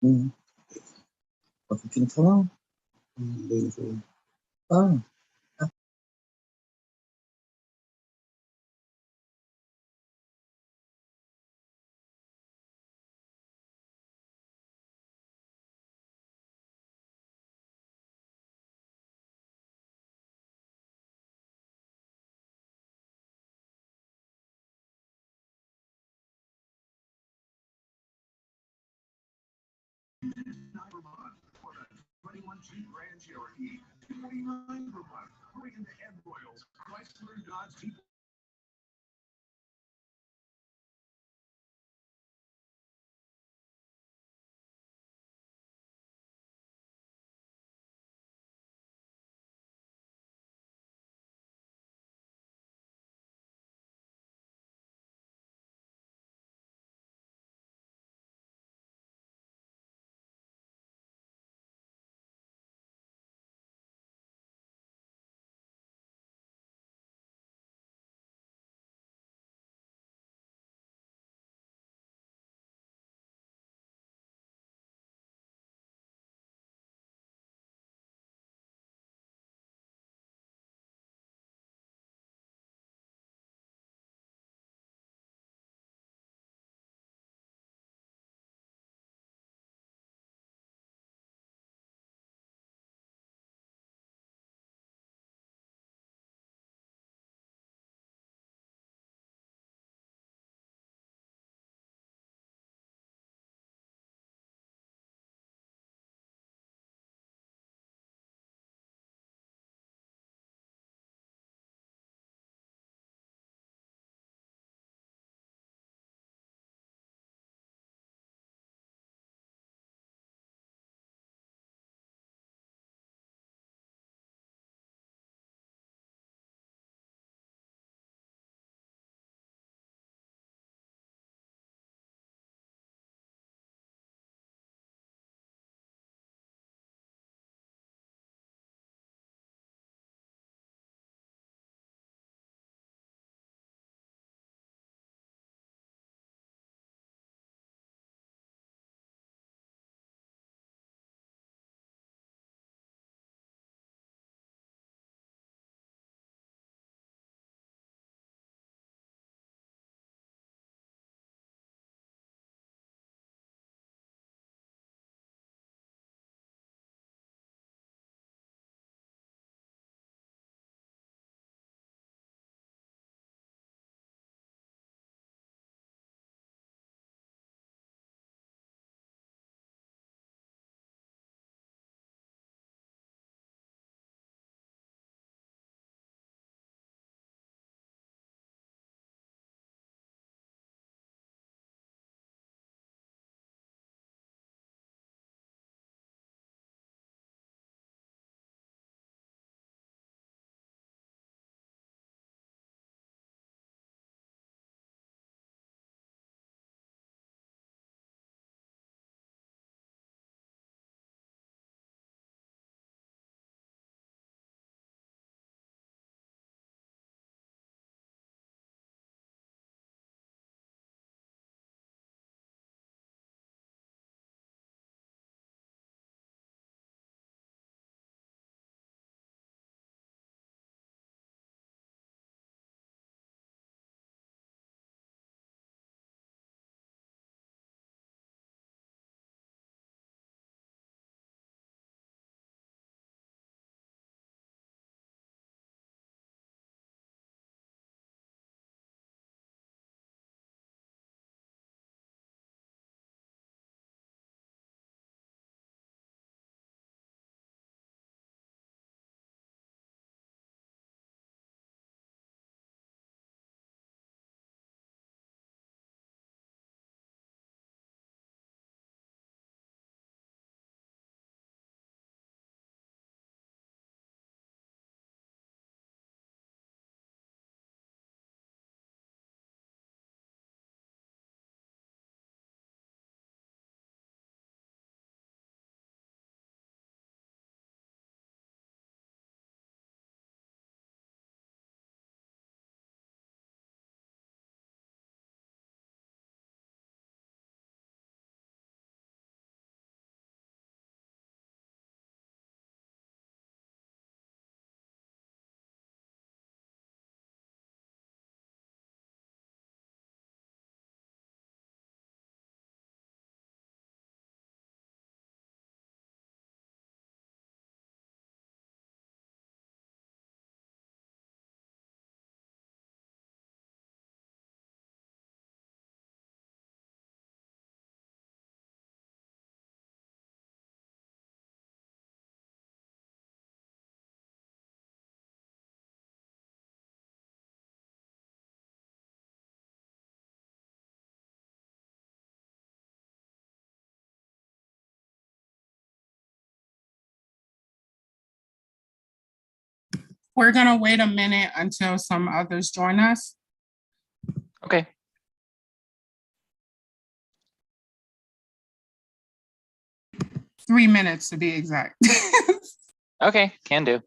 Pagdating sa lang. Ah, We're gonna wait a minute until some others join us. Okay. Three minutes to be exact. Okay, can do.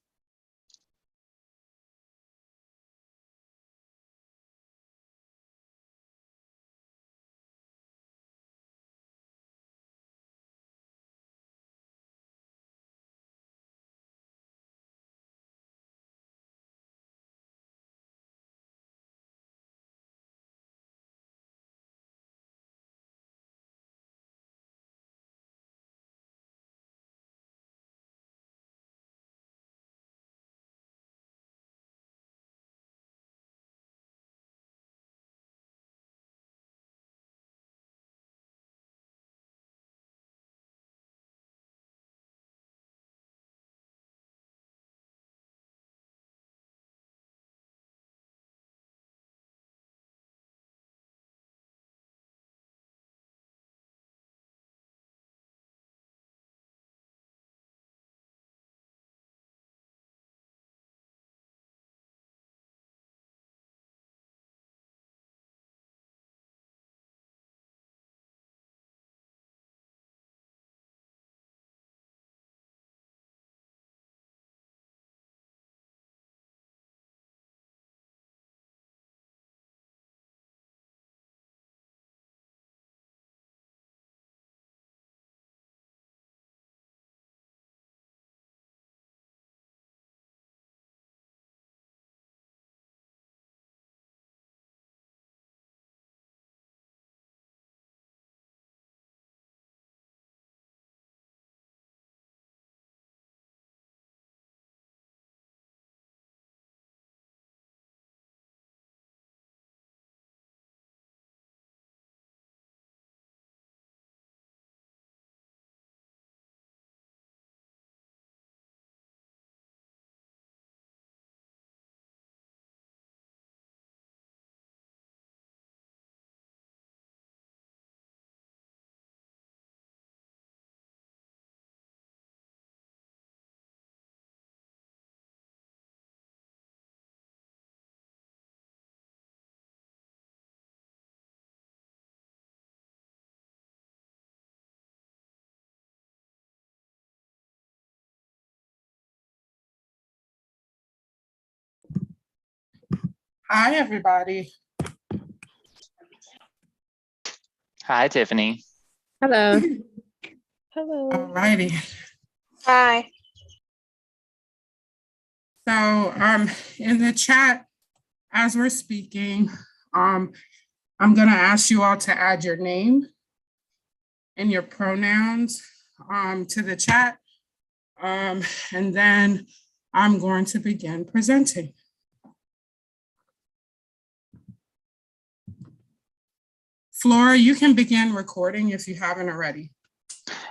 Hi, everybody. Hi, Tiffany. Hello. Hello. All righty. Hi. So in the chat, as we're speaking, I'm gonna ask you all to add your name and your pronouns to the chat. And then I'm going to begin presenting. Flora, you can begin recording if you haven't already.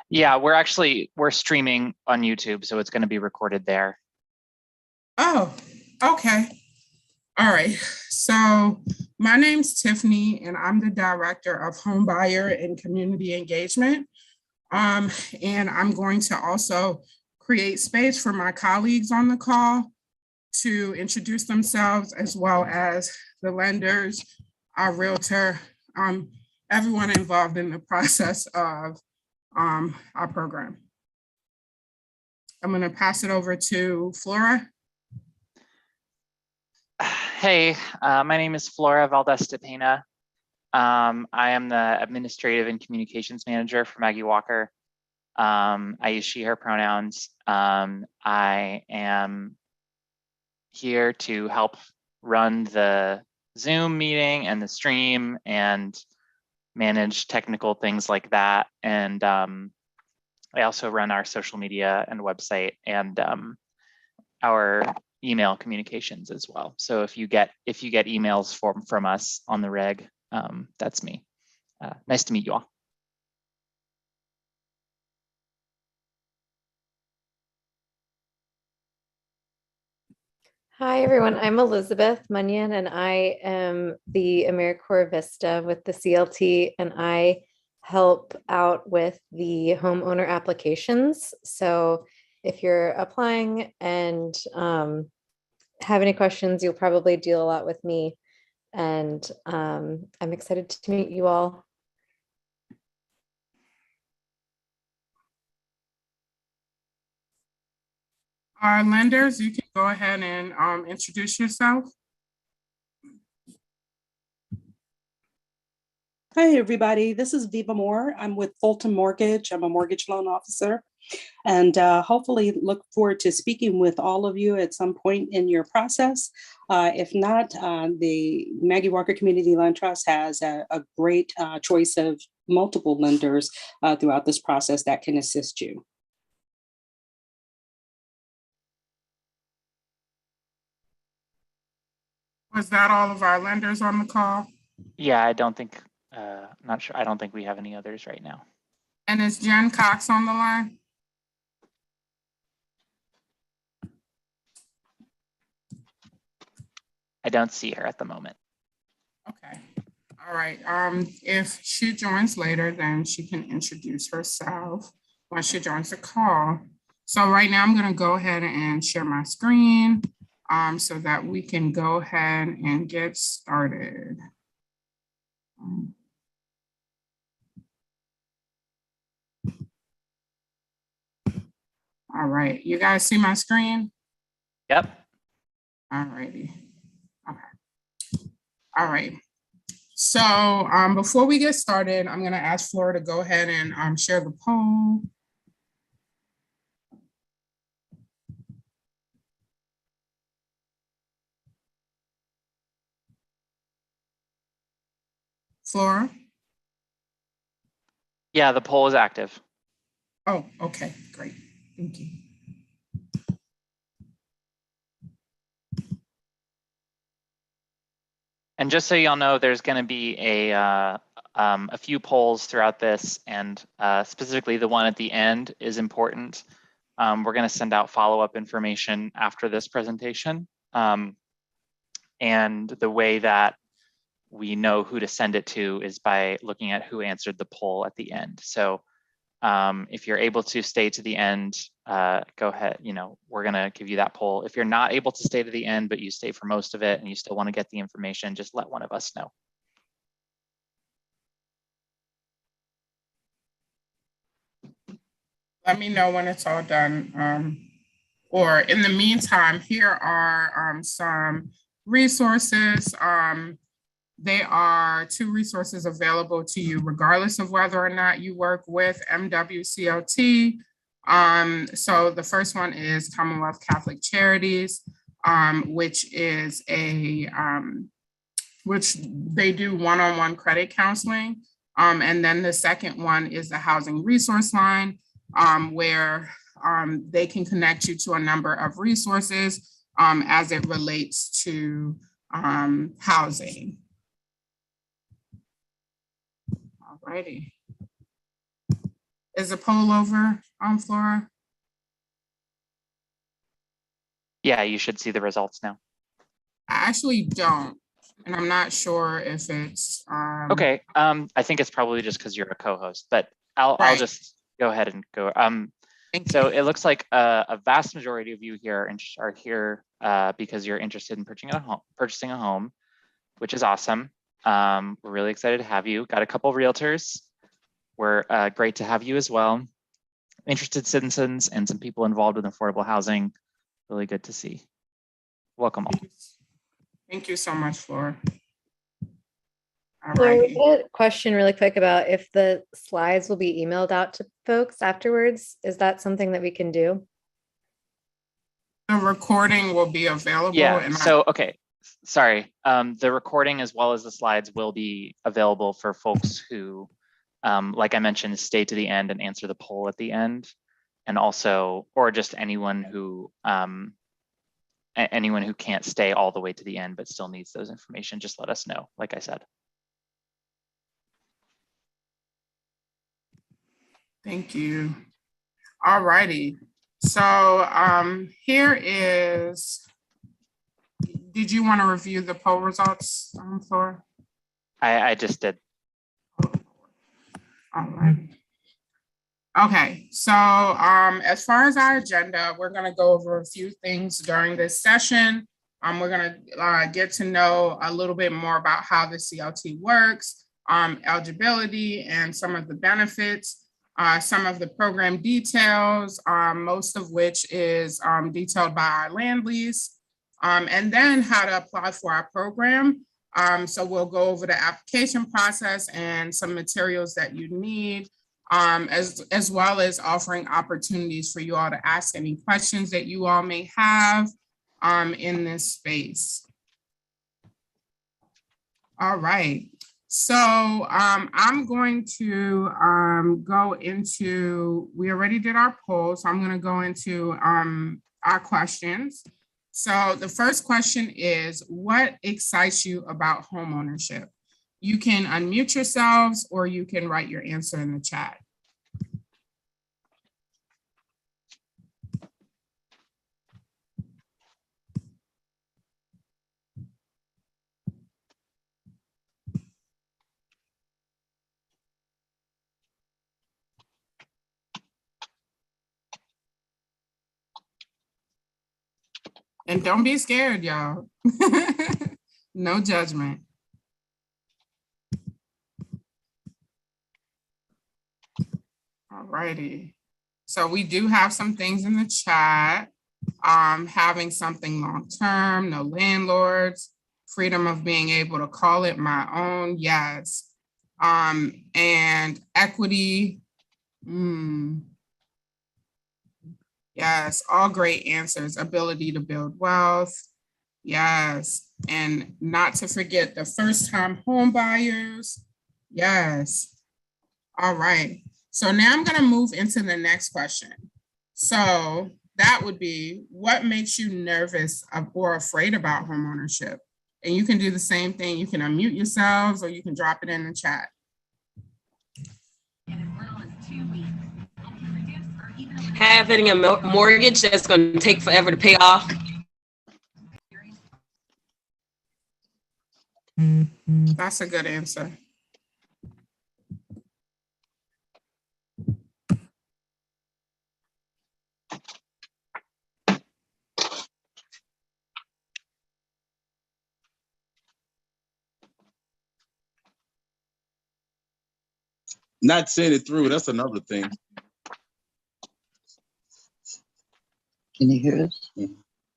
Yeah, we're streaming on YouTube, so it's going to be recorded there. Oh, okay. All right. So my name's Tiffany, and I'm the Director of Home Buyer and Community Engagement. And I'm going to also create space for my colleagues on the call to introduce themselves, as well as the lenders, our realtor, everyone involved in the process of our program. I'm going to pass it over to Flora. Hey, my name is Flora Valdez-Stepena. I am the Administrative and Communications Manager for Maggie Walker. I use she, her pronouns. I am here to help run the Zoom meeting and the stream and manage technical things like that. And I also run our social media and website and our email communications as well. So if you get emails from us on the reg, that's me. Nice to meet you all. Hi, everyone. I'm Elizabeth Munyon, and I am the AmeriCorps Vista with the CLT, and I help out with the homeowner applications. So if you're applying and have any questions, you'll probably deal a lot with me. And I'm excited to meet you all. Our lenders, you can go ahead and introduce yourself. Hi, everybody. This is Viva Moore. I'm with Fulton Mortgage. I'm a mortgage loan officer, and hopefully look forward to speaking with all of you at some point in your process. If not, the Maggie Walker Community Land Trust has a great choice of multiple lenders throughout this process that can assist you. Was that all of our lenders on the call? Yeah, I don't think, not sure. I don't think we have any others right now. And is Jen Cox on the line? I don't see her at the moment. Okay. All right. If she joins later, then she can introduce herself once she joins the call. So right now I'm going to go ahead and share my screen so that we can go ahead and get started. All right. You guys see my screen? Yep. All righty. Okay. All right. So before we get started, I'm going to ask Flora to go ahead and share the poll. Flora? Yeah, the poll is active. Oh, okay, great. Thank you. And just so y'all know, there's going to be a few polls throughout this, and specifically the one at the end is important. We're going to send out follow-up information after this presentation. And the way that we know who to send it to is by looking at who answered the poll at the end. So if you're able to stay to the end, go ahead, we're gonna give you that poll. If you're not able to stay to the end, but you stay for most of it and you still wanna get the information, just let one of us know. Let me know when it's all done. Or in the meantime, here are some resources. There are 2 resources available to you, regardless of whether or not you work with MWCLT. So the first one is Commonwealth Catholic Charities, which is which they do one-on-one credit counseling. And then the second one is the Housing Resource Line, where they can connect you to a number of resources as it relates to housing. Alrighty. Is the poll over, Flora? Yeah, you should see the results now. I actually don't, and I'm not sure if it's okay. I think it's probably just because you're a co-host, but I'll just go ahead and go. So it looks like a vast majority of you here are here because you're interested in purchasing a home, which is awesome. We're really excited to have you. Got a couple of realtors. We're great to have you as well. Interested citizens and some people involved with affordable housing. Really good to see. Welcome all. Thank you so much, Flora. Flora, we had a question really quick about if the slides will be emailed out to folks afterwards. Is that something that we can do? The recording will be available. Yeah, so, okay, sorry. The recording as well as the slides will be available for folks who, like I mentioned, stay to the end and answer the poll at the end. And also, or just anyone who can't stay all the way to the end but still needs those information, just let us know, like I said. Thank you. All righty. So here is, did you want to review the poll results, Flora? I just did. All right. Okay, so as far as our agenda, we're going to go over a few things during this session. We're gonna get to know a little bit more about how the CLT works, eligibility and some of the benefits, some of the program details, most of which is detailed by our land lease, and then how to apply for our program. So we'll go over the application process and some materials that you need, as well as offering opportunities for you all to ask any questions that you all may have in this space. All right, so I'm going to go into, we already did our poll, so I'm going to go into our questions. So the first question is, what excites you about homeownership? You can unmute yourselves or you can write your answer in the chat. And don't be scared, y'all. No judgment. All righty. So we do have some things in the chat. Having something long-term, no landlords, freedom of being able to call it my own, yes. And equity, yes, all great answers. Ability to build wealth, yes. And not to forget the first-time home buyers, yes. All right, so now I'm gonna move into the next question. So that would be, what makes you nervous or afraid about homeownership? And you can do the same thing. You can unmute yourselves or you can drop it in the chat. Having a mortgage that's going to take forever to pay off. That's a good answer. Not seeing it through, that's another thing. Can you hear us?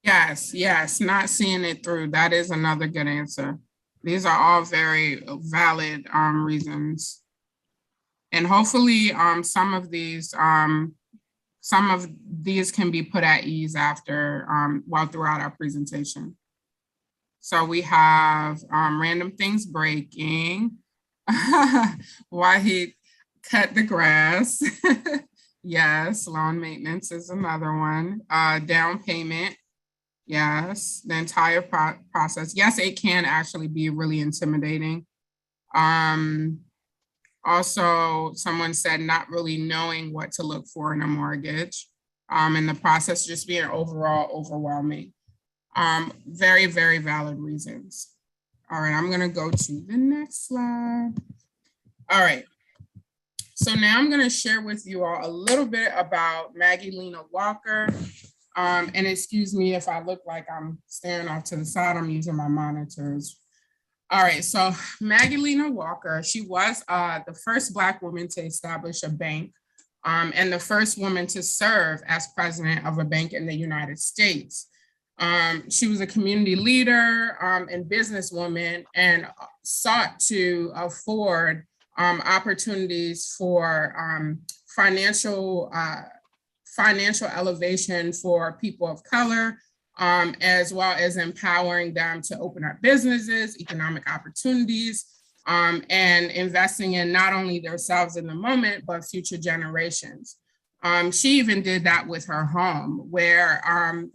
Yes, yes, not seeing it through. That is another good answer. These are all very valid reasons. And hopefully some of these can be put at ease after, throughout our presentation. So we have random things breaking. Why he cut the grass. Yes, lawn maintenance is another one. Down payment. Yes, the entire process. Yes, it can actually be really intimidating. Also, someone said not really knowing what to look for in a mortgage, and the process just being overall overwhelming. Very, very valid reasons. All right, I'm gonna go to the next slide. All right, so now I'm gonna share with you all a little bit about Maggie Lena Walker. And excuse me if I look like I'm staring off to the side, I'm using my monitors. All right, so Maggie Lena Walker, she was the first Black woman to establish a bank and the first woman to serve as president of a bank in the United States. She was a community leader and businesswoman and sought to afford opportunities for financial elevation for people of color, as well as empowering them to open up businesses, economic opportunities, and investing in not only themselves in the moment, but future generations. She even did that with her home, where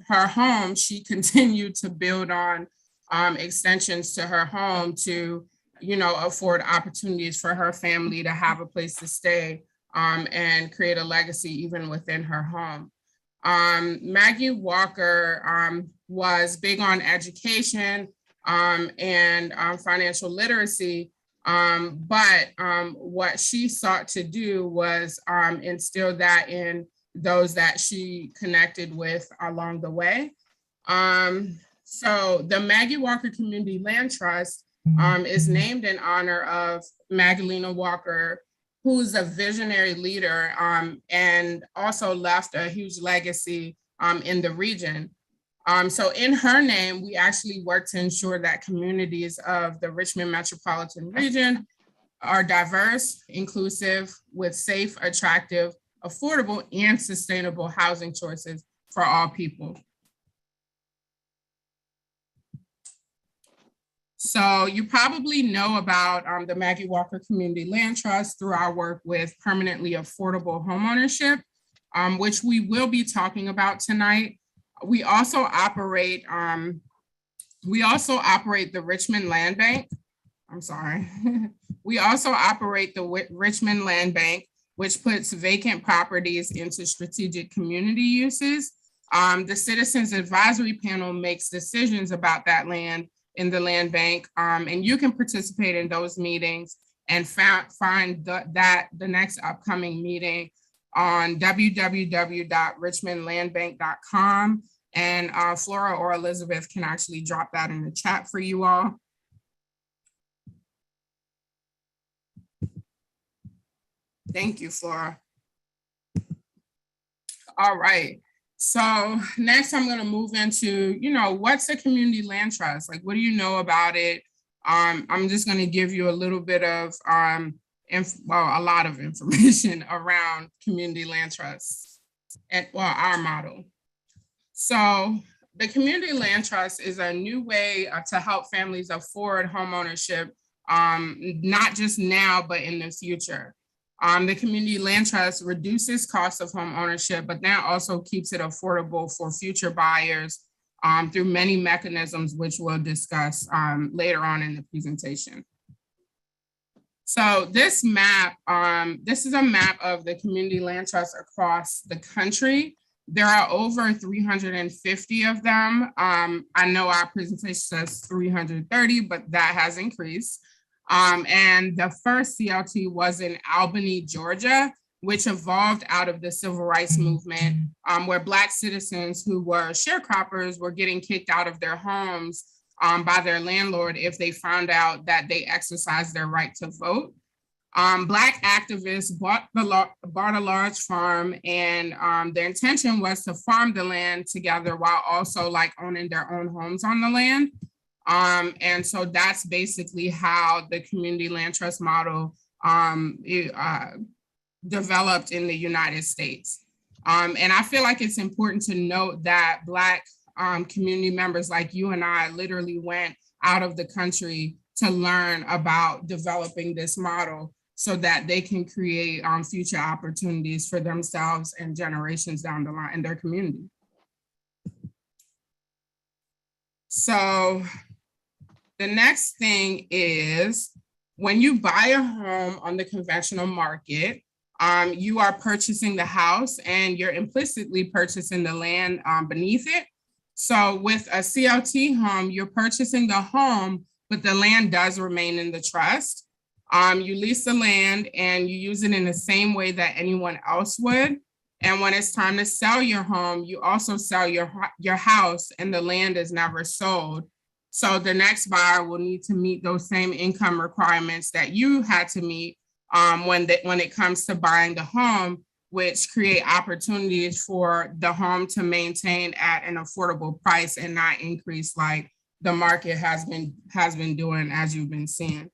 her home, she continued to build on extensions to her home to, afford opportunities for her family to have a place to stay and create a legacy even within her home. Maggie Walker was big on education and financial literacy, but what she sought to do was instill that in those that she connected with along the way. So the Maggie Walker Community Land Trust is named in honor of Magdalena Walker, who's a visionary leader and also left a huge legacy in the region. So in her name, we actually work to ensure that communities of the Richmond metropolitan region are diverse, inclusive, with safe, attractive, affordable, and sustainable housing choices for all people. So you probably know about the Maggie Walker Community Land Trust through our work with permanently affordable homeownership, which we will be talking about tonight. We also operate the Richmond Land Bank. I'm sorry. We also operate the Richmond Land Bank, which puts vacant properties into strategic community uses. The Citizens Advisory Panel makes decisions about that land in the land bank, and you can participate in those meetings and find the next upcoming meeting on www.richmondlandbank.com, and Flora or Elizabeth can actually drop that in the chat for you all. Thank you, Flora. All right. So next I'm going to move into, what's a community land trust? Like, what do you know about it? I'm just going to give you a little bit of, a lot of information around community land trusts and our model. So the community land trust is a new way to help families afford homeownership, not just now, but in the future. The community land trust reduces costs of home ownership, but now also keeps it affordable for future buyers through many mechanisms, which we'll discuss later on in the presentation. So this map, this is a map of the community land trusts across the country. There are over 350 of them. I know our presentation says 330, but that has increased. And the first CLT was in Albany, Georgia, which evolved out of the civil rights movement, where Black citizens who were sharecroppers were getting kicked out of their homes by their landlord if they found out that they exercised their right to vote. Black activists bought a large farm, and their intention was to farm the land together while also owning their own homes on the land. And so that's basically how the community land trust model developed in the United States. And I feel like it's important to note that Black community members like you and I literally went out of the country to learn about developing this model so that they can create future opportunities for themselves and generations down the line in their community. So the next thing is, when you buy a home on the conventional market, you are purchasing the house and you're implicitly purchasing the land beneath it. So with a CLT home, you're purchasing the home, but the land does remain in the trust. You lease the land and you use it in the same way that anyone else would. And when it's time to sell your home, you also sell your house, and the land is never sold. So the next buyer will need to meet those same income requirements that you had to meet when it comes to buying the home, which create opportunities for the home to maintain at an affordable price and not increase like the market has been doing, as you've been seeing.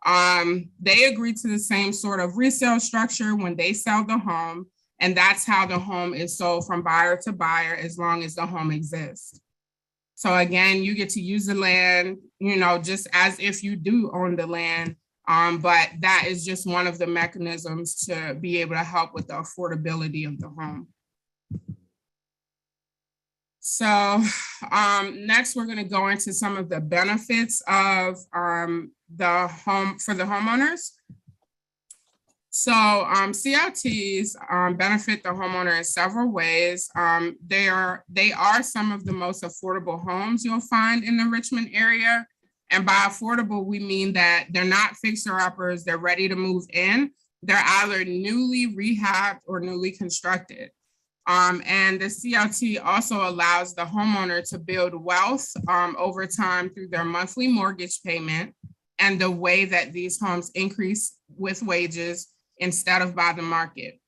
They agree to the same sort of resale structure when they sell the home, and that's how the home is sold from buyer to buyer as long as the home exists. So again, you get to use the land, just as if you do own the land, but that is just one of the mechanisms to be able to help with the affordability of the home. So next, we're going to go into some of the benefits of the home for the homeowners. So CLTs benefit the homeowner in several ways. They are some of the most affordable homes you'll find in the Richmond area. And by affordable, we mean that they're not fixer-uppers, they're ready to move in. They're either newly rehabbed or newly constructed. And the CLT also allows the homeowner to build wealth over time through their monthly mortgage payment and the way that these homes increase with wages instead of by the market.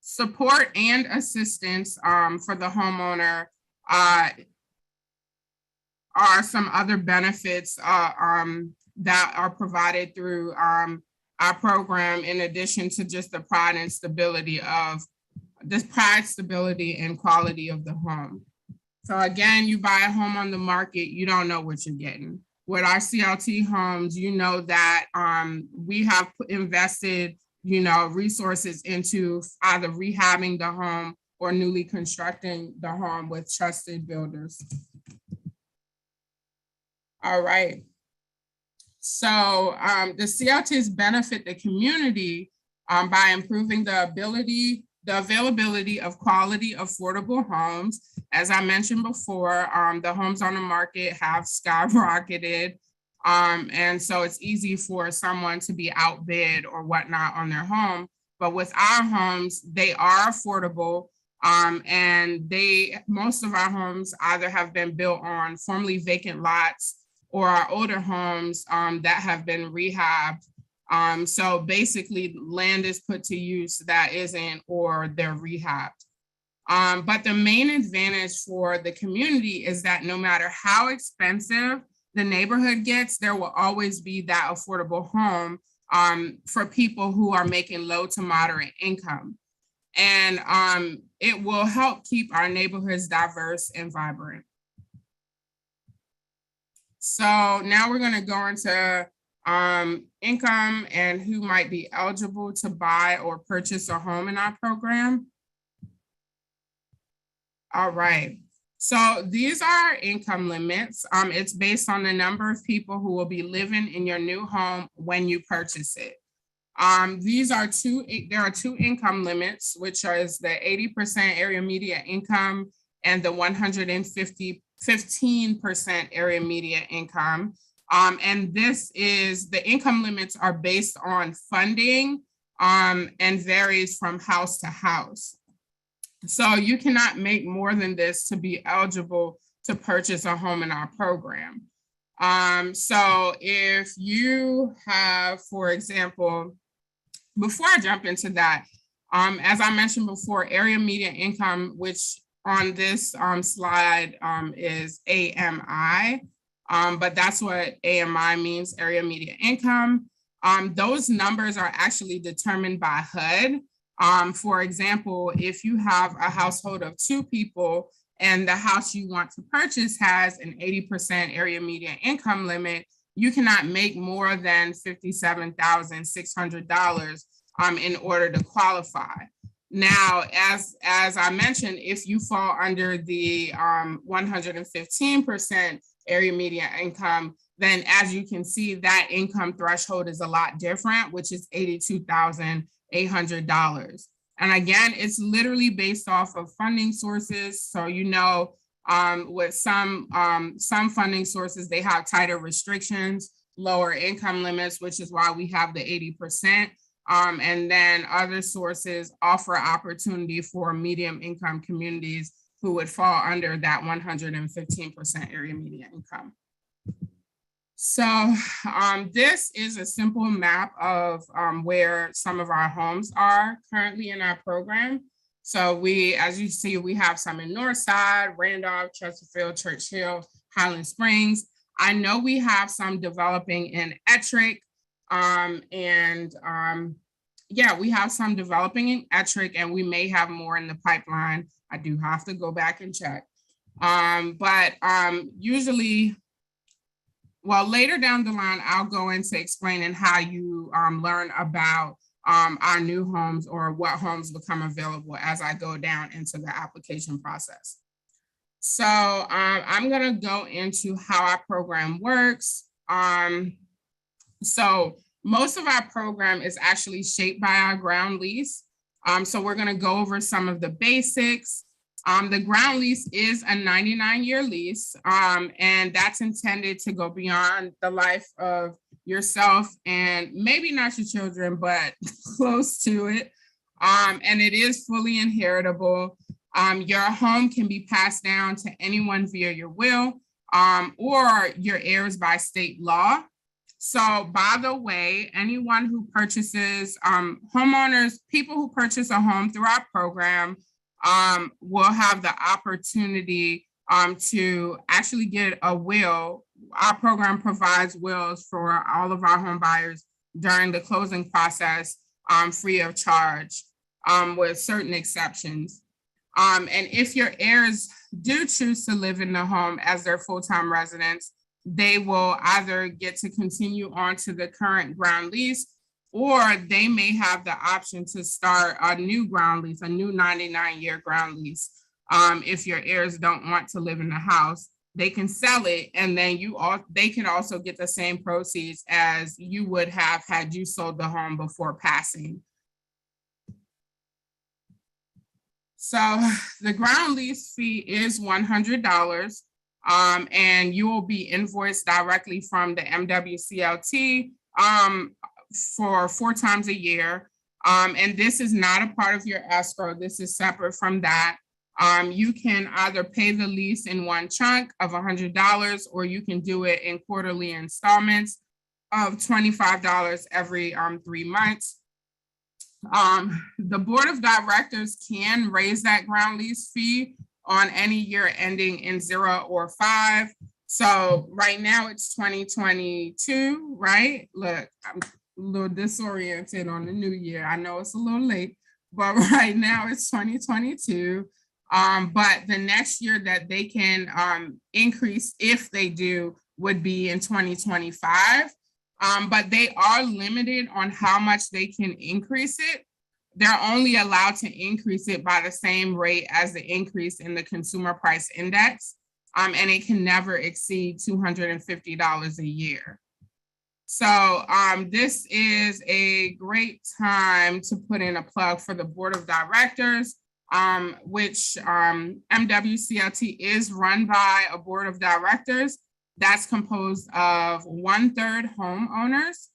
Support and assistance for the homeowner are some other benefits that are provided through our program, in addition to just the pride, stability and quality of the home. So again, you buy a home on the market, you don't know what you're getting. With our CLT homes, you know that we have invested, resources into either rehabbing the home or newly constructing the home with trusted builders. All right. So the CLTs benefit the community by improving the availability of quality, affordable homes. As I mentioned before, the homes on the market have skyrocketed. And so it's easy for someone to be outbid or whatnot on their home. But with our homes, they are affordable. And most of our homes either have been built on formerly vacant lots or our older homes that have been rehabbed. So basically land is put to use that isn't, or they're rehabbed. But the main advantage for the community is that no matter how expensive the neighborhood gets, there will always be that affordable home for people who are making low to moderate income. And it will help keep our neighborhoods diverse and vibrant. So now we're going to go into income and who might be eligible to buy or purchase a home in our program. All right. So these are income limits. It's based on the number of people who will be living in your new home when you purchase it. There are two income limits, which is the 80% area median income and the 15% area median income. And the income limits are based on funding and varies from house to house. So you cannot make more than this to be eligible to purchase a home in our program. So if you have, for example, before I jump into that, as I mentioned before, area median income, which on this slide is AMI, but that's what AMI means, area median income. Those numbers are actually determined by HUD. For example, if you have a household of 2 people and the house you want to purchase has an 80% area median income limit, you cannot make more than $57,600 in order to qualify. Now, as I mentioned, if you fall under the 115% area median income, then as you can see, that income threshold is a lot different, which is $82,800. And again, it's literally based off of funding sources. So, with some funding sources, they have tighter restrictions, lower income limits, which is why we have the 80%. And then other sources offer opportunity for medium income communities who would fall under that 115% area median income. So this is a simple map of where some of our homes are currently in our program. So as you see, we have some in Northside, Randolph, Chesterfield, Churchill, Highland Springs. I know we have some developing in Ettrick, we have some developing in Ettrick, and we may have more in the pipeline. I do have to go back and check. Usually, later down the line, I'll go into explaining how you learn about our new homes or what homes become available as I go down into the application process. So I'm gonna go into how our program works. So most of our program is actually shaped by our ground lease. So we're gonna go over some of the basics. The ground lease is a 99-year lease, and that's intended to go beyond the life of yourself and maybe not your children, but close to it. And it is fully inheritable. Your home can be passed down to anyone via your will, or your heirs by state law. So by the way, anyone who purchases, homeowners, people who purchase a home through our program will have the opportunity to actually get a will. Our program provides wills for all of our home buyers during the closing process, free of charge, with certain exceptions. And if your heirs do choose to live in the home as their full-time residents, they will either get to continue on to the current ground lease, or they may have the option to start a new ground lease, a new 99-year ground lease. If your heirs don't want to live in the house, they can sell it, and then they can also get the same proceeds as you would have had you sold the home before passing. So the ground lease fee is $100, and you will be invoiced directly from the MWCLT for 4 times a year. And this is not a part of your escrow. This is separate from that. You can either pay the lease in one chunk of $100, or you can do it in quarterly installments of $25 every 3 months. The board of directors can raise that ground lease fee on any year ending in 0 or 5. So right now it's 2022, right? Look, I'm a little disoriented on the new year. I know it's a little late, but right now it's 2022. But the next year that they can increase, if they do, would be in 2025. But they are limited on how much they can increase it. They're only allowed to increase it by the same rate as the increase in the consumer price index. And it can never exceed $250 a year. So this is a great time to put in a plug for the board of directors, which MWCLT is run by a board of directors that's composed of 1/3 homeowners,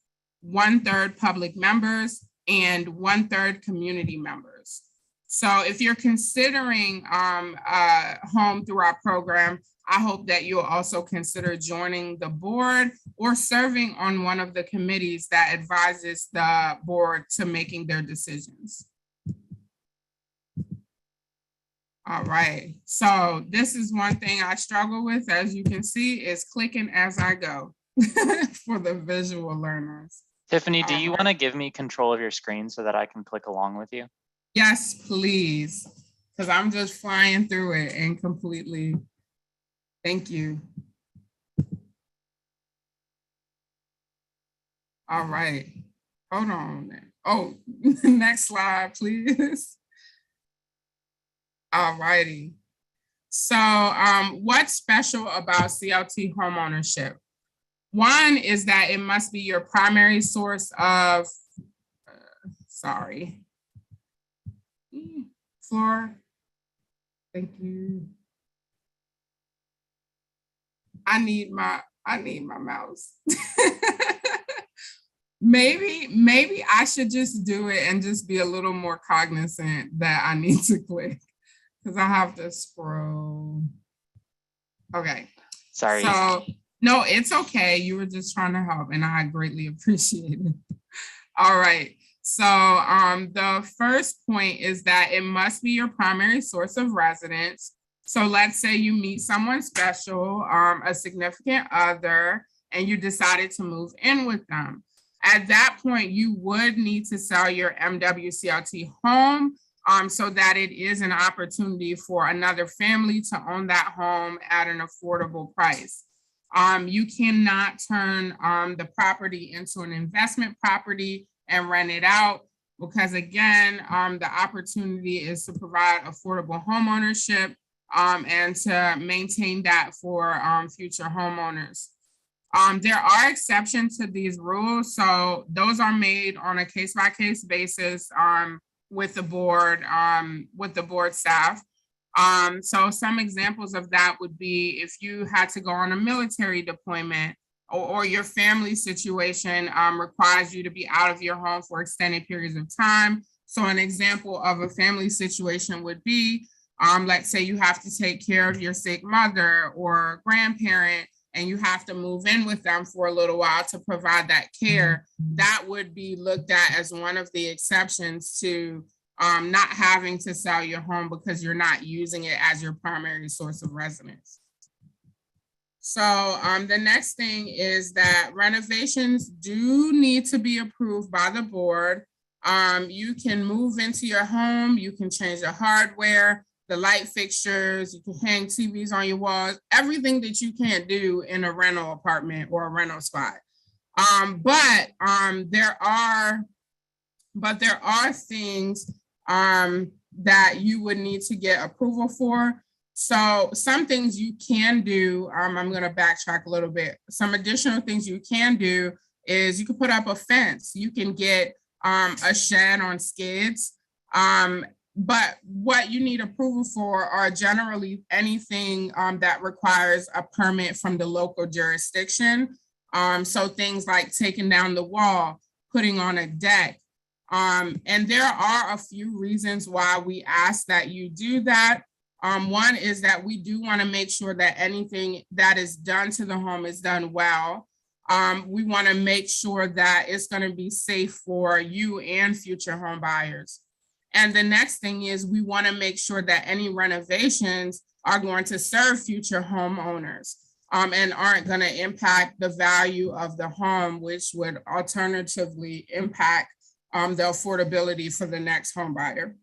1/3 public members, and 1/3 community members. So if you're considering a home through our program, I hope that you'll also consider joining the board or serving on one of the committees that advises the board to making their decisions. All right, so this is one thing I struggle with, as you can see, is clicking as I go for the visual learners. Tiffany, do you want to give me control of your screen so that I can click along with you? Yes, please, because I'm just flying through it and completely, thank you. All right, hold on. Oh, next slide, please. All righty. So what's special about CLT homeownership? One is that it must be your primary source of, Flora, thank you. I need my mouse. Maybe I should just do it and just be a little more cognizant that I need to click, because I have to scroll. Okay. Sorry. So, no, it's okay. You were just trying to help, and I greatly appreciate it. All right. So the first point is that it must be your primary source of residence. So let's say you meet someone special, a significant other, and you decided to move in with them. At that point, you would need to sell your MWCLT home so that it is an opportunity for another family to own that home at an affordable price. You cannot turn the property into an investment property and rent it out, because again, the opportunity is to provide affordable home ownership and to maintain that for future homeowners. There are exceptions to these rules, so those are made on a case-by-case basis with the board staff. So some examples of that would be if you had to go on a military deployment, or your family situation requires you to be out of your home for extended periods of time. So an example of a family situation would be, let's say you have to take care of your sick mother or grandparent, and you have to move in with them for a little while to provide that care. That would be looked at as one of the exceptions to not having to sell your home because you're not using it as your primary source of residence. So the next thing is that renovations do need to be approved by the board. You can move into your home, you can change the hardware, the light fixtures, you can hang TVs on your walls, everything that you can't do in a rental apartment or a rental spot. But there are things that you would need to get approval for. So some things you can do, I'm going to backtrack a little bit. Some additional things you can do is you can put up a fence. You can get a shed on skids. But what you need approval for are generally anything that requires a permit from the local jurisdiction. So things like taking down the wall, putting on a deck. And there are a few reasons why we ask that you do that. One is that we do want to make sure that anything that is done to the home is done well. We want to make sure that it's going to be safe for you and future home buyers. And the next thing is we want to make sure that any renovations are going to serve future homeowners and aren't going to impact the value of the home, which would alternatively impact the affordability for the next home buyer.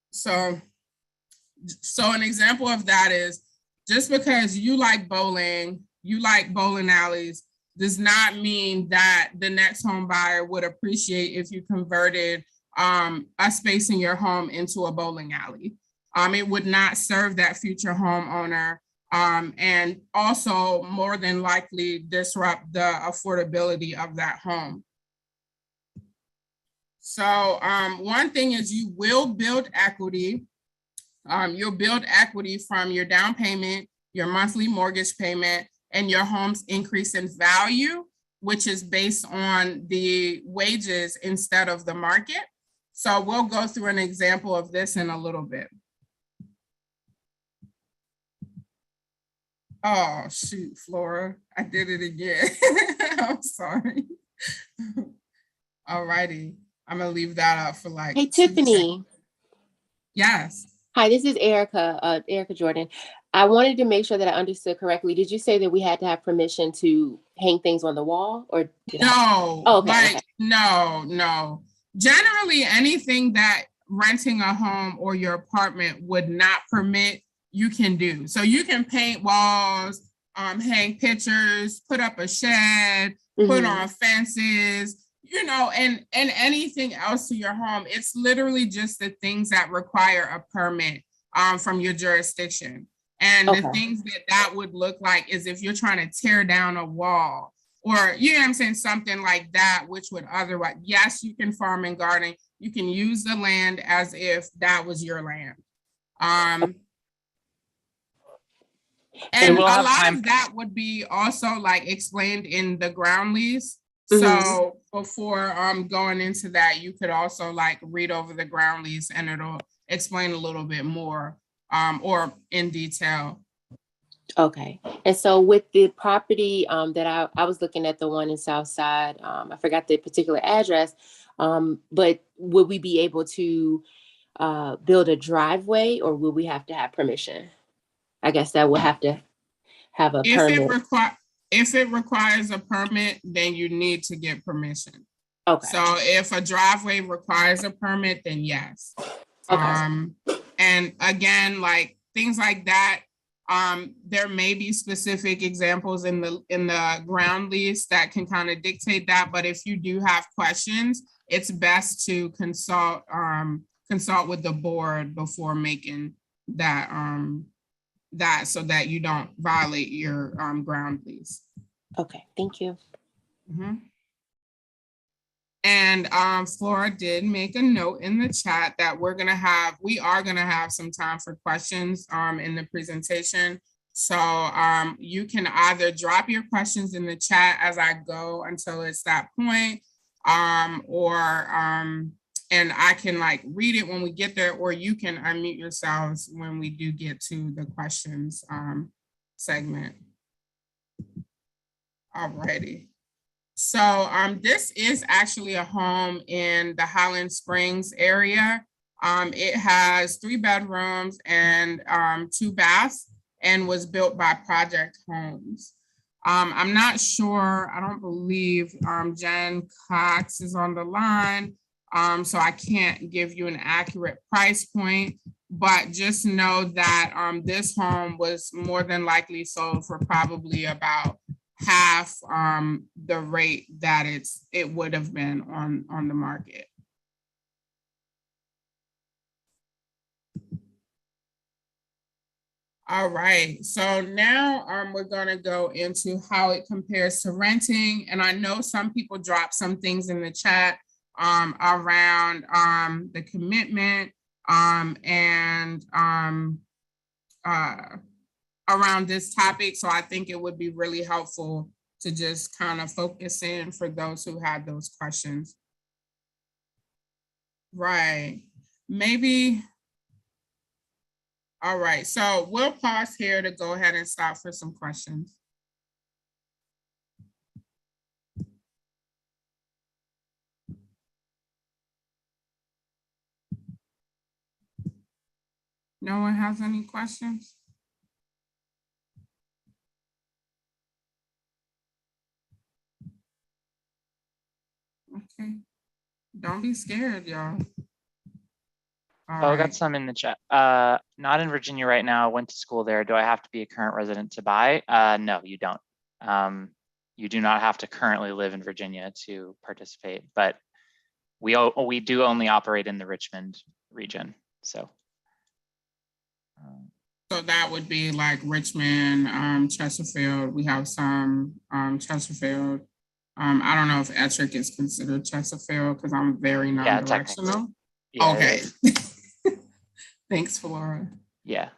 So an example of that is just because you like bowling alleys does not mean that the next home buyer would appreciate if you converted a space in your home into a bowling alley. It would not serve that future homeowner and also more than likely disrupt the affordability of that home. So one thing is you will build equity. You'll build equity from your down payment, your monthly mortgage payment, and your home's increase in value, which is based on the wages instead of the market. So we'll go through an example of this in a little bit. Oh, shoot, Flora, I did it again. I'm sorry. All righty, I'm gonna leave that up for like. Hey, Tiffany. Yes. Hi, this is Erica, Erica Jordan. I wanted to make sure that I understood correctly. Did you say that we had to have permission to hang things on the wall or? No, Oh, okay, like, okay. No. Generally, anything that renting a home or your apartment would not permit, you can do. So you can paint walls, hang pictures, put up a shed, put on fences, you know, and anything else to your home. It's literally just the things that require a permit from your jurisdiction. And the things that would look like is if you're trying to tear down a wall or, you know what I'm saying, something like that, which would otherwise, yes, you can farm and garden. You can use the land as if that was your land. And we'll a have lot time. of that would be also like explained in the ground lease. So before going into that, you could also like read over the ground lease and it'll explain a little bit more or in detail. Okay. And so with the property that I was looking at, the one in Southside, I forgot the particular address, but would we be able to build a driveway or will we have to have permission? I guess that would have to have a permit. If it requires a permit, then you need to get permission. Okay. So if a driveway requires a permit, then yes. Okay. And again, like things like that, there may be specific examples in the ground lease that can kind of dictate that. But if you do have questions, it's best to consult with the board before making that so that you don't violate your ground lease. Okay, thank you. And Flora did make a note in the chat that we are gonna have some time for questions in the presentation. So you can either drop your questions in the chat as I go until it's that point, or and I can like read it when we get there, or you can unmute yourselves when we do get to the questions segment. Alrighty. So this is actually a home in the Highland Springs area. It has 3 bedrooms and 2 baths and was built by Project Homes. I'm not sure, I don't believe Jen Cox is on the line, so I can't give you an accurate price point, but just know that this home was more than likely sold for probably about half the rate that it would have been on the market. All right, so now we're gonna go into how it compares to renting. And I know some people dropped some things in the chat around the commitment and around this topic. So I think it would be really helpful to just kind of focus in for those who had those questions. Right, maybe. All right, so we'll pause here to go ahead and stop for some questions. No one has any questions? Okay, don't be scared, y'all. Oh, I got some in the chat. Not in Virginia right now. Went to school there. Do I have to be a current resident to buy? No, you don't. You do not have to currently live in Virginia to participate, but we do only operate in the Richmond region. So that would be like Richmond, Chesterfield. We have some Chesterfield. I don't know if Ettrick is considered Chesterfield because I'm very non-directional. Yeah, okay. Thanks, Flora. Yeah.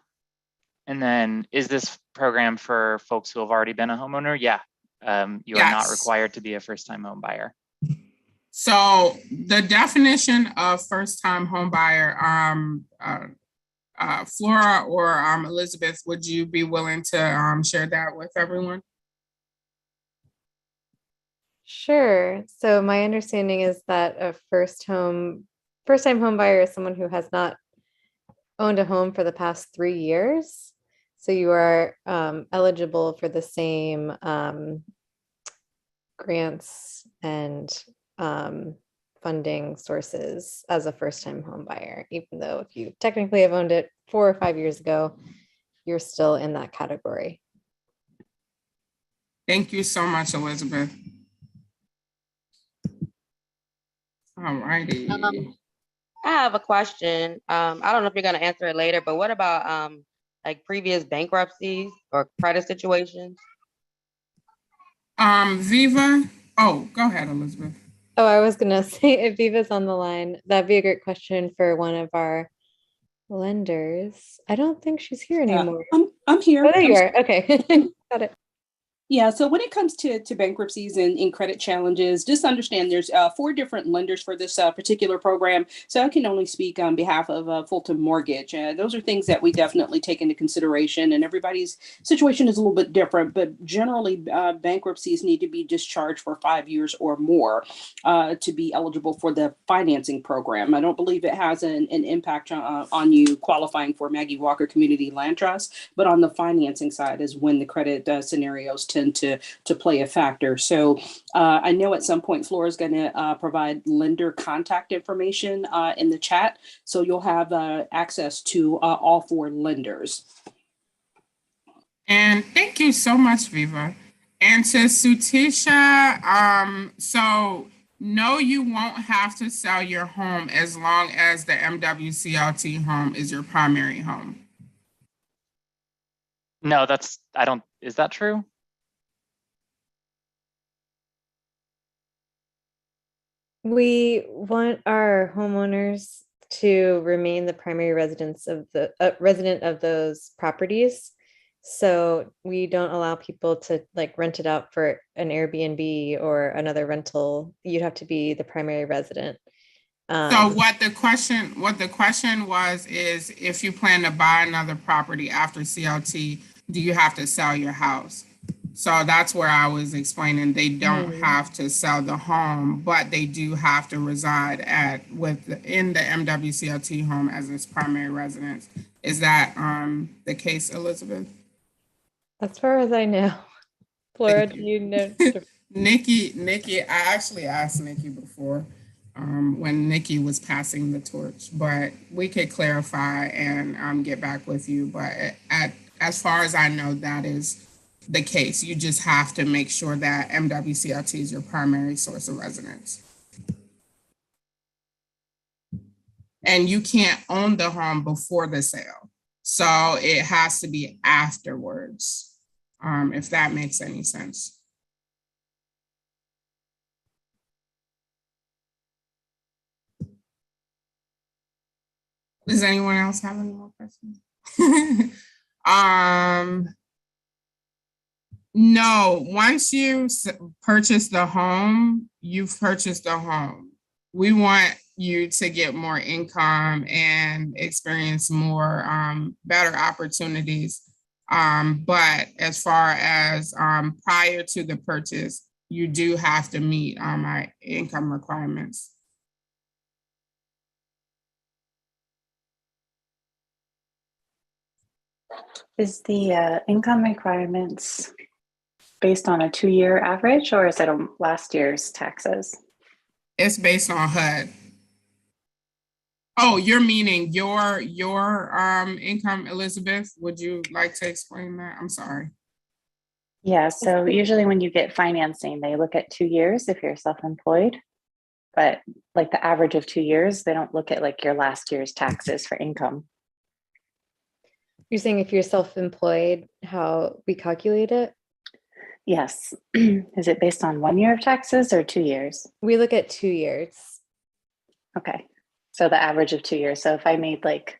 And then is this program for folks who have already been a homeowner? Yeah. You are not required to be a first-time home buyer. So the definition of first-time home buyer, Flora or Elizabeth, would you be willing to share that with everyone? Sure. So my understanding is that a first-time home buyer is someone who has not owned a home for the past 3 years. So you are eligible for the same grants and funding sources as a first-time home buyer, even though if you technically have owned it 4 or 5 years ago, you're still in that category. Thank you so much, Elizabeth. All righty. I have a question. I don't know if you're going to answer it later, but what about like previous bankruptcies or credit situations? Viva. Oh, go ahead, Elizabeth. Oh, I was going to say if Viva's on the line, that'd be a great question for one of our lenders. I don't think she's here anymore. I'm here. Oh, there you are. Okay. Got it. Yeah, so when it comes to bankruptcies and credit challenges, just understand there's 4 different lenders for this particular program. So I can only speak on behalf of Fulton Mortgage. Those are things that we definitely take into consideration, and everybody's situation is a little bit different, but generally bankruptcies need to be discharged for 5 years or more to be eligible for the financing program. I don't believe it has an impact on you qualifying for Maggie Walker Community Land Trust, but on the financing side is when the credit scenarios tend to play a factor. So I know at some point Flora is going to provide lender contact information in the chat. So you'll have access to all 4 lenders. And thank you so much, Viva. And to Sutisha, so no, you won't have to sell your home as long as the MWCLT home is your primary home. No, is that true? We want our homeowners to remain the primary residence of the resident of those properties. So we don't allow people to like rent it out for an Airbnb or another rental. You'd have to be the primary resident. So what the question was is if you plan to buy another property after CLT, do you have to sell your house? So that's where I was explaining they don't have to sell the home, but they do have to reside in the MWCLT home as its primary residence. Is that the case, Elizabeth? As far as I know. Flora, Thank do you. you know? Nikki, I actually asked Nikki before when Nikki was passing the torch, but we could clarify and get back with you. But as far as I know, that is the case. You just have to make sure that MWCLT is your primary source of residence. And you can't own the home before the sale. So it has to be afterwards, if that makes any sense. Does anyone else have any more questions? No, once you purchase the home, you've purchased the home. We want you to get more income and experience more better opportunities. But as far as prior to the purchase, you do have to meet our income requirements. Is the income requirements based on a 2-year average, or is it on last year's taxes? It's based on HUD. Oh, you're meaning your income, Elizabeth? Would you like to explain that? I'm sorry. Yeah, so usually when you get financing, they look at 2 years if you're self-employed, but like the average of 2 years, they don't look at like your last year's taxes for income. You're saying if you're self-employed, how we calculate it? Yes. Is it based on 1 year of taxes or 2 years? We look at 2 years. Okay. So the average of 2 years. So if I made like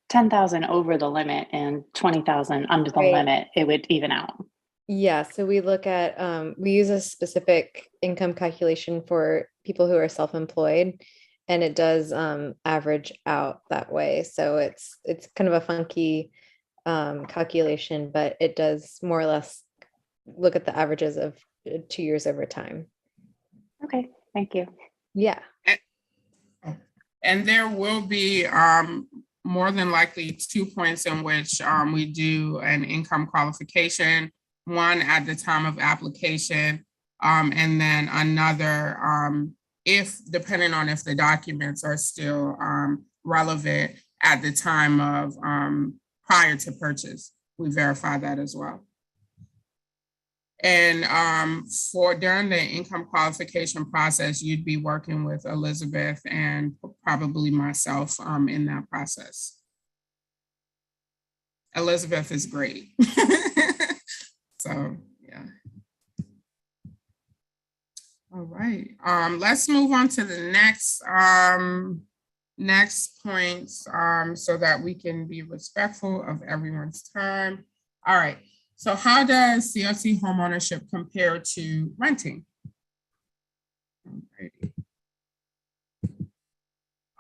10,000 over the limit and 20,000 under the limit, it would even out. Yeah. So we look at, we use a specific income calculation for people who are self-employed, and it does average out that way. So it's kind of a funky calculation, but it does more or less look at the averages of 2 years over time. Okay, thank you. Yeah. And there will be more than likely 2 points in which we do an income qualification, one at the time of application, and then another if depending on if the documents are still relevant at the time of prior to purchase. We verify that as well. And during the income qualification process, you'd be working with Elizabeth and probably myself in that process. Elizabeth is great. So, yeah. All right, let's move on to the next points so that we can be respectful of everyone's time. All right. So how does CLT homeownership compare to renting?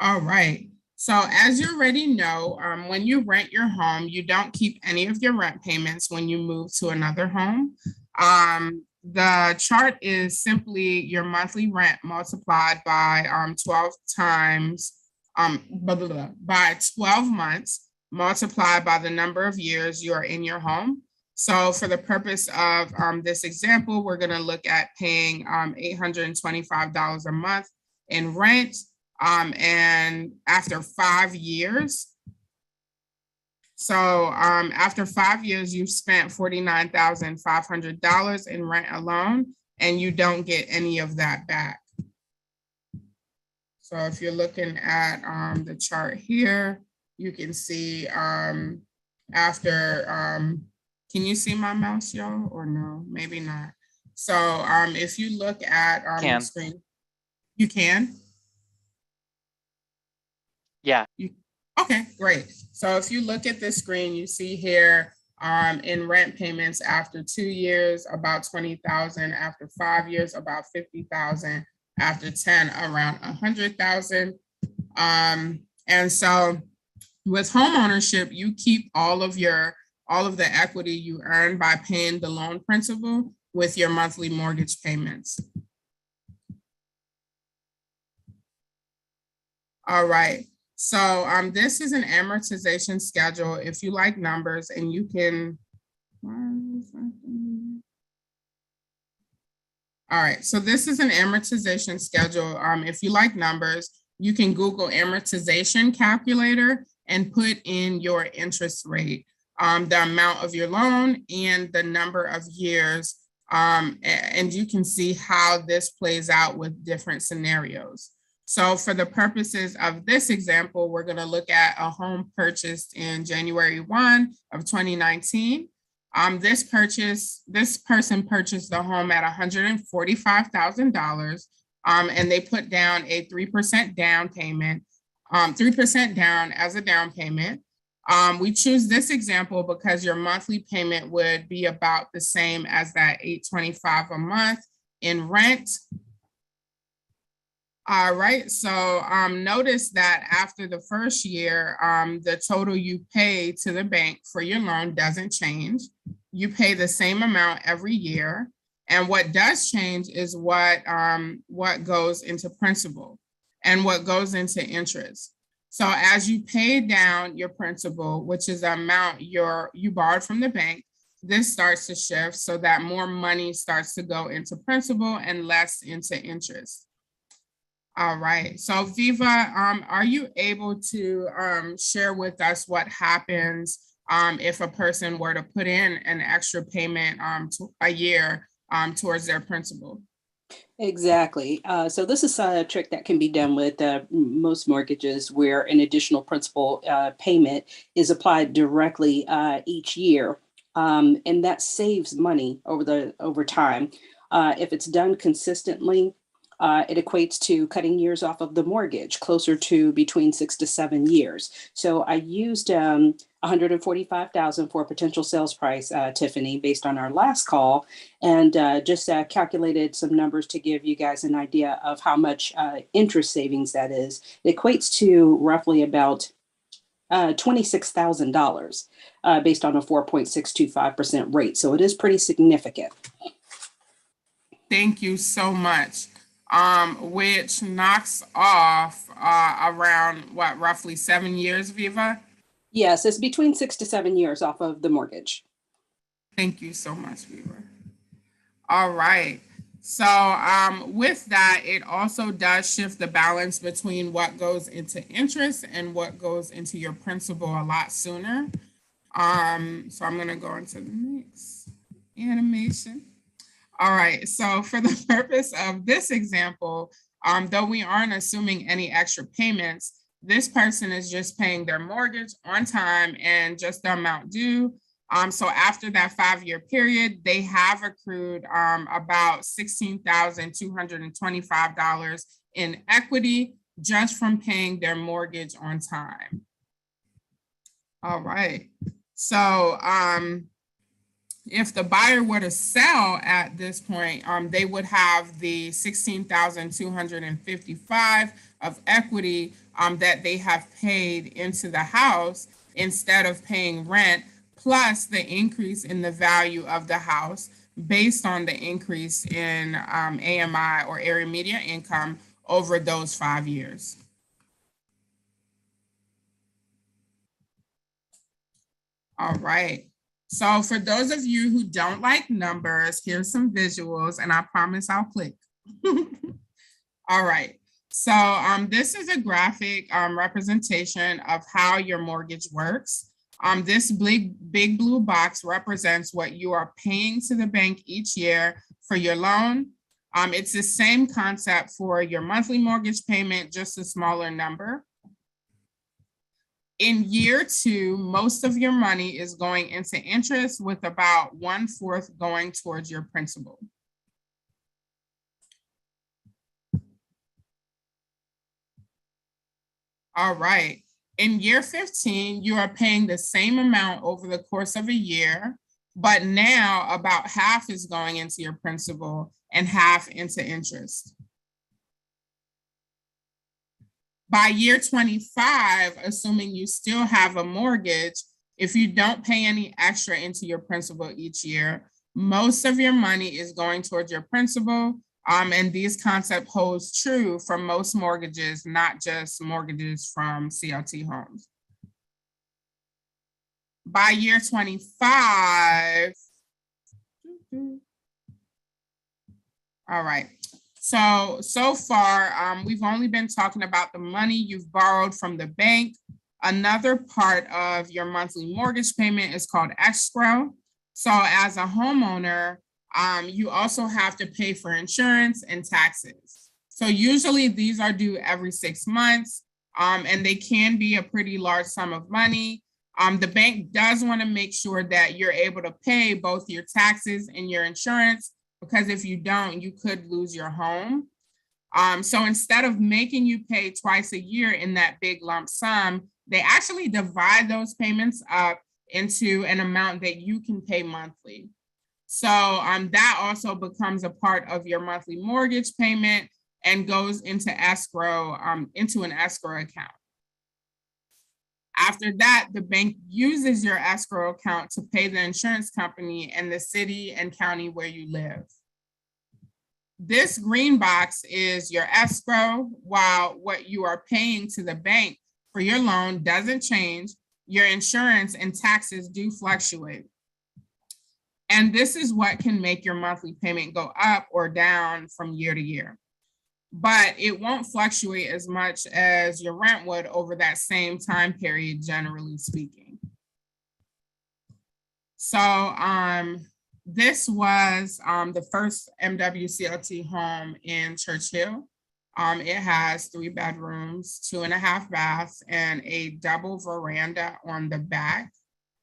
All right. So as you already know, when you rent your home, you don't keep any of your rent payments when you move to another home. The chart is simply your monthly rent multiplied by 12 times, by 12 months, multiplied by the number of years you are in your home. So for the purpose of this example, we're going to look at paying $825 a month in rent. And after 5 years, so after 5 years, you've spent $49,500 in rent alone, and you don't get any of that back. So if you're looking at the chart here, you can see after, can you see my mouse, y'all, or no? Maybe not. So if you look at the screen, you can? Yeah. Okay, great. So if you look at this screen, you see here in rent payments after 2 years, about 20,000, after 5 years, about 50,000, after 10, around 100,000. And so with home ownership, you keep all of the equity you earn by paying the loan principal with your monthly mortgage payments. All right. So this is an amortization schedule. If you like numbers, and you can. All right. So this is an amortization schedule. If you like numbers, you can Google amortization calculator and put in your interest rate, the amount of your loan and the number of years. And you can see how this plays out with different scenarios. So for the purposes of this example, we're going to look at a home purchased in January 1 of 2019. This person purchased the home at $145,000, and they put down a 3% down payment, 3% down as a down payment. We choose this example because your monthly payment would be about the same as that $825 a month in rent. All right, so notice that after the first year, the total you pay to the bank for your loan doesn't change. You pay the same amount every year. And what does change is what goes into principal and what goes into interest. So as you pay down your principal, which is the amount you borrowed from the bank, this starts to shift so that more money starts to go into principal and less into interest. All right, so Viva, are you able to share with us what happens if a person were to put in an extra payment a year towards their principal? Exactly. So this is a trick that can be done with most mortgages where an additional principal payment is applied directly each year. And that saves money over time. If it's done consistently, it equates to cutting years off of the mortgage, closer to between 6 to 7 years. So I used $145,000 for a potential sales price, Tiffany, based on our last call, and just calculated some numbers to give you guys an idea of how much interest savings that is. It equates to roughly about $26,000 based on a 4.625% rate. So it is pretty significant. Thank you so much. Which knocks off around what, roughly 7 years, Viva? Yes, it's between 6 to 7 years off of the mortgage. Thank you so much, Viva. All right. So with that, it also does shift the balance between what goes into interest and what goes into your principal a lot sooner. So I'm going to go into the next animation. All right, so for the purpose of this example, though we aren't assuming any extra payments, this person is just paying their mortgage on time and just the amount due. So after that 5-year period, they have accrued about $16,225 in equity just from paying their mortgage on time. All right, so if the buyer were to sell at this point, they would have the $16,255 of equity that they have paid into the house instead of paying rent, plus the increase in the value of the house based on the increase in AMI or area median income over those 5 years. All right. So for those of you who don't like numbers, here's some visuals, and I promise I'll click. All right. So this is a graphic representation of how your mortgage works. This big blue box represents what you are paying to the bank each year for your loan. It's the same concept for your monthly mortgage payment, just a smaller number. In year 2, most of your money is going into interest, with about 1/4 going towards your principal. All right. In year 15, you are paying the same amount over the course of a year, but now about half is going into your principal and half into interest. By year 25, assuming you still have a mortgage, if you don't pay any extra into your principal each year, most of your money is going towards your principal. And these concept holds true for most mortgages, not just mortgages from CLT homes. By year 25, all right. So far, we've only been talking about the money you've borrowed from the bank. Another part of your monthly mortgage payment is called escrow. So as a homeowner, you also have to pay for insurance and taxes. So usually these are due every 6 months, and they can be a pretty large sum of money. The bank does want to make sure that you're able to pay both your taxes and your insurance, because if you don't, you could lose your home. So instead of making you pay twice a year in that big lump sum, they actually divide those payments up into an amount that you can pay monthly. So that also becomes a part of your monthly mortgage payment and goes into escrow, into an escrow account. After that, the bank uses your escrow account to pay the insurance company and the city and county where you live. This green box is your escrow. While what you are paying to the bank for your loan doesn't change, your insurance and taxes do fluctuate. And this is what can make your monthly payment go up or down from year to year. But it won't fluctuate as much as your rent would over that same time period, generally speaking. So this was the first MWCLT home in Churchill. It has 3 bedrooms, 2.5 baths, and a double veranda on the back.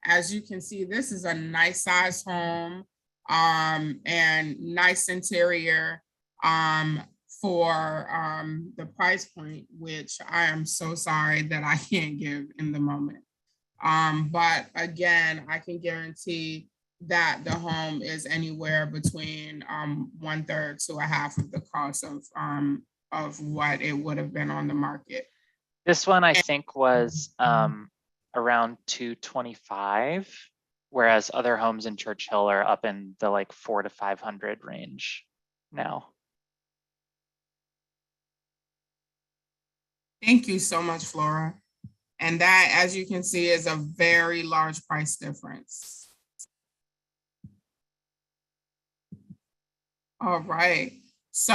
As you can see, this is a nice size home and nice interior for the price point, which I am so sorry that I can't give in the moment. But again, I can guarantee that the home is anywhere between 1/3 to a half of the cost of what it would have been on the market. This one I think was around 225, whereas other homes in Churchill are up in the like 400 to 500 range now. Thank you so much, Flora. And that, as you can see, is a very large price difference. All right. So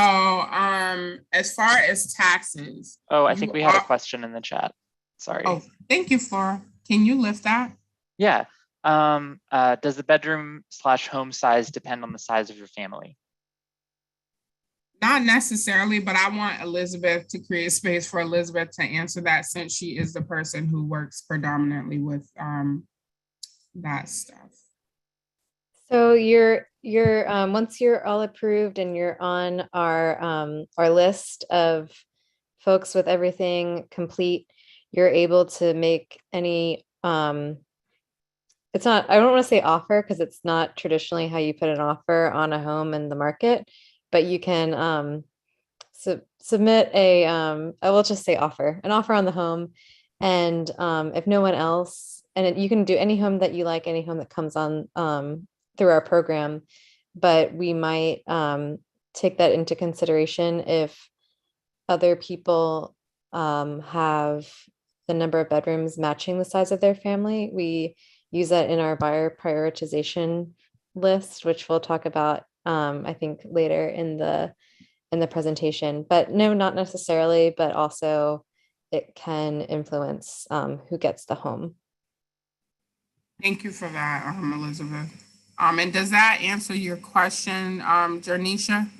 as far as taxes. Oh, I think we had a question in the chat. Sorry. Oh, thank you, Flora. Can you lift that? Yeah. Does the bedroom/home size depend on the size of your family? Not necessarily, but I want Elizabeth to create space for Elizabeth to answer that, since she is the person who works predominantly with that stuff. So you're once you're all approved and you're on our list of folks with everything complete, you're able to make any it's not, I don't want to say offer, because it's not traditionally how you put an offer on a home in the market, but you can submit I will just say an offer on the home. And if no one else, and you can do any home that you like, any home that comes on through our program, but we might take that into consideration if other people have the number of bedrooms matching the size of their family. We use that in our buyer prioritization list, which we'll talk about I think later in the presentation. But no, not necessarily, but also it can influence who gets the home. Thank you for that, Elizabeth. And does that answer your question, Jarnisha?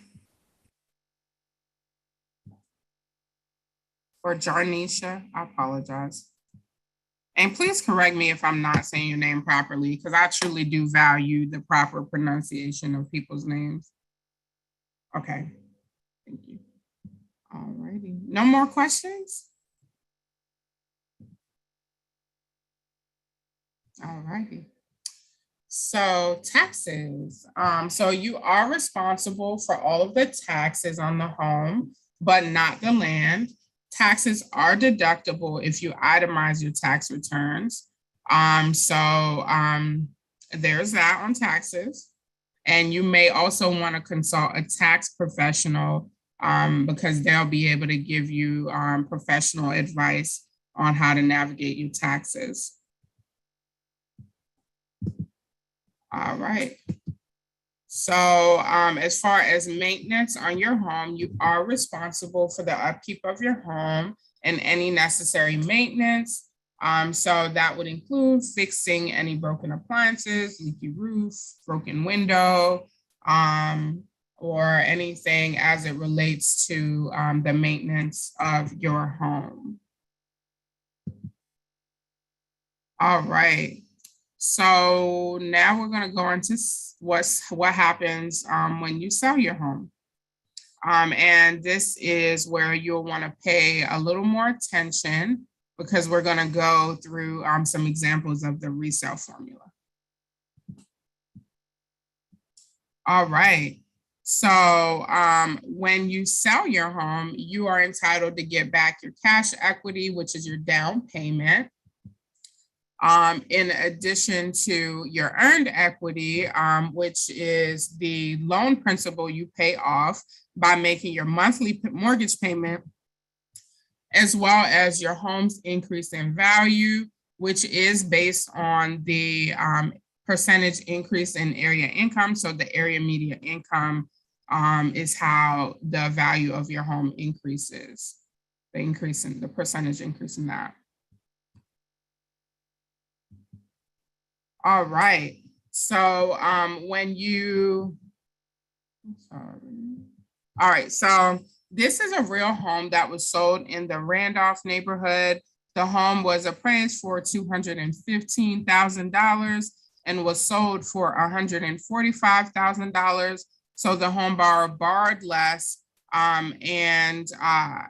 Or Jarnisha? I apologize. And please correct me if I'm not saying your name properly, because I truly do value the proper pronunciation of people's names. Okay, thank you. All righty, no more questions? All righty. So taxes. So you are responsible for all of the taxes on the home, but not the land. taxes are deductible if you itemize your tax returns. There's that on taxes. And you may also want to consult a tax professional because they'll be able to give you professional advice on how to navigate your taxes. All right. So as far as maintenance on your home, you are responsible for the upkeep of your home and any necessary maintenance. So that would include fixing any broken appliances, leaky roof, broken window, or anything as it relates to the maintenance of your home. All right. So now we're going to go into what happens when you sell your home. And this is where you'll want to pay a little more attention because we're going to go through some examples of the resale formula. All right. So when you sell your home, you are entitled to get back your cash equity, which is your down payment. In addition to your earned equity, which is the loan principal you pay off by making your monthly mortgage payment, as well as your home's increase in value, which is based on the percentage increase in area income. So the area median income is how the value of your home increases, the percentage increase in that. All right, so all right, so this is a real home that was sold in the Randolph neighborhood. The home was appraised for $215,000 and was sold for $145,000. So the home borrower borrowed less and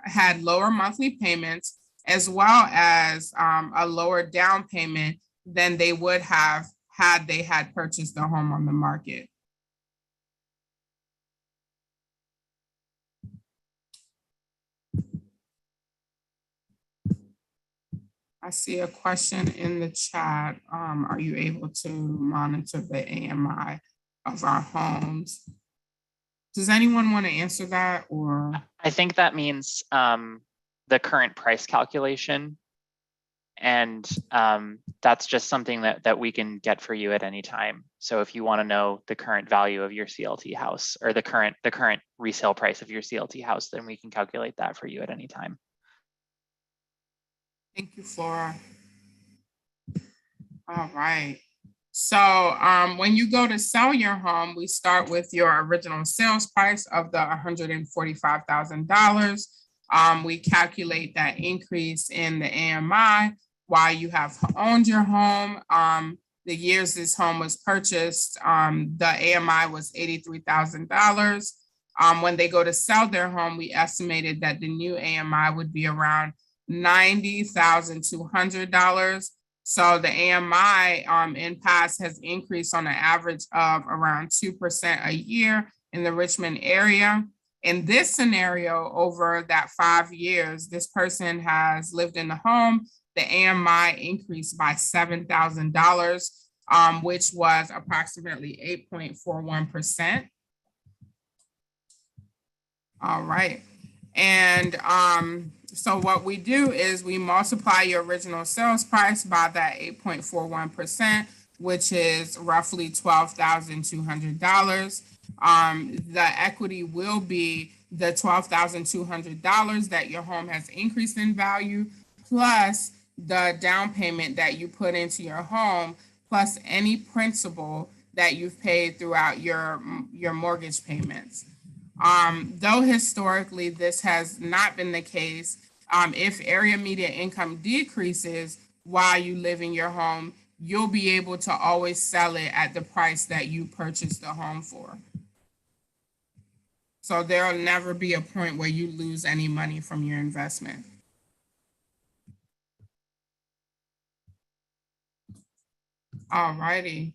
had lower monthly payments, as well as a lower down payment than they would have had they had purchased the home on the market. I see a question in the chat. Are you able to monitor the AMI of our homes? Does anyone want to answer that, or? I think that means the current price calculation. And that's just something that we can get for you at any time. So if you want to know the current value of your CLT house or the current resale price of your CLT house, then we can calculate that for you at any time. Thank you, Flora. All right. So when you go to sell your home, we start with your original sales price of the $145,000. We calculate that increase in the AMI while you have owned your home. The years this home was purchased, the AMI was $83,000. When they go to sell their home, we estimated that the new AMI would be around $90,200. So the AMI in past has increased on an average of around 2% a year in the Richmond area. In this scenario, over that 5 years, this person has lived in the home. The AMI increased by $7,000, which was approximately 8.41%. All right. And so what we do is we multiply your original sales price by that 8.41%, which is roughly $12,200. The equity will be the $12,200 that your home has increased in value, plus the down payment that you put into your home, plus any principal that you've paid throughout your mortgage payments. Though historically this has not been the case, if area median income decreases while you live in your home, you'll be able to always sell it at the price that you purchased the home for. So there'll never be a point where you lose any money from your investment. All righty.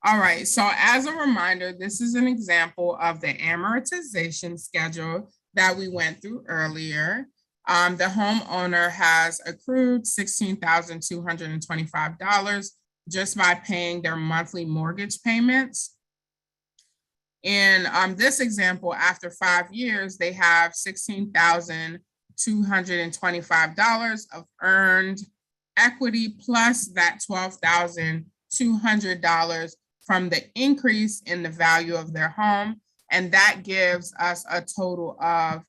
All right, so as a reminder, this is an example of the amortization schedule that we went through earlier, the homeowner has accrued $16,225 just by paying their monthly mortgage payments. In this example, after 5 years, they have $16,225 of earned equity plus that $12,200 from the increase in the value of their home. And that gives us a total of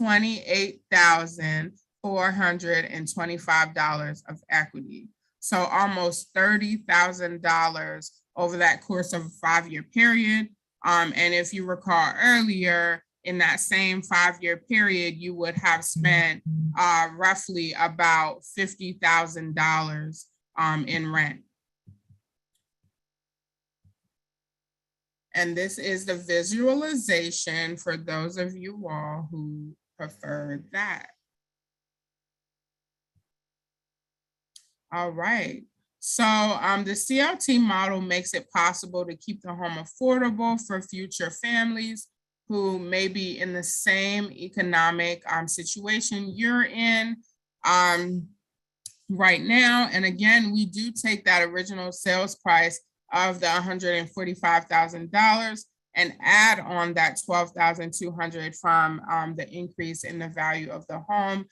$28,425 of equity. So almost $30,000 over that course of a 5-year period. And if you recall earlier, in that same 5-year period, you would have spent roughly about $50,000 in rent. And this is the visualization for those of you all who prefer that. All right. So the CLT model makes it possible to keep the home affordable for future families who may be in the same economic situation you're in right now. And again, we do take that original sales price of the $145,000 and add on that $12,200 from the increase in the value of the home.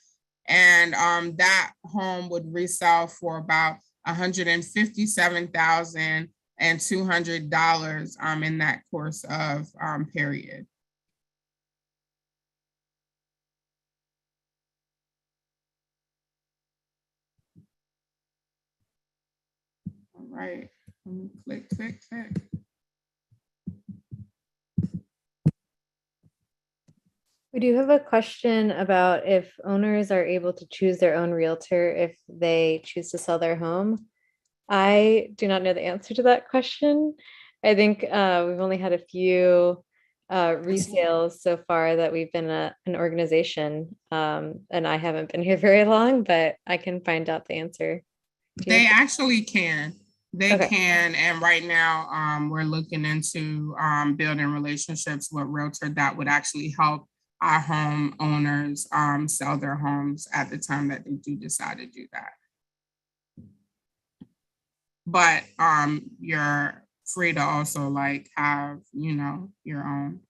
And that home would resell for about $157,200 in that course of period. All right, click, click, click. We do have a question about if owners are able to choose their own realtor if they choose to sell their home. I do not know the answer to that question. I think we've only had a few resales so far that we've been an organization, and I haven't been here very long, but I can find out the answer. They actually can. They Okay. can, and right now we're looking into building relationships with realtor that would actually help our homeowners sell their homes at the time that they do decide to do that. But you're free to also like have, you know, your own.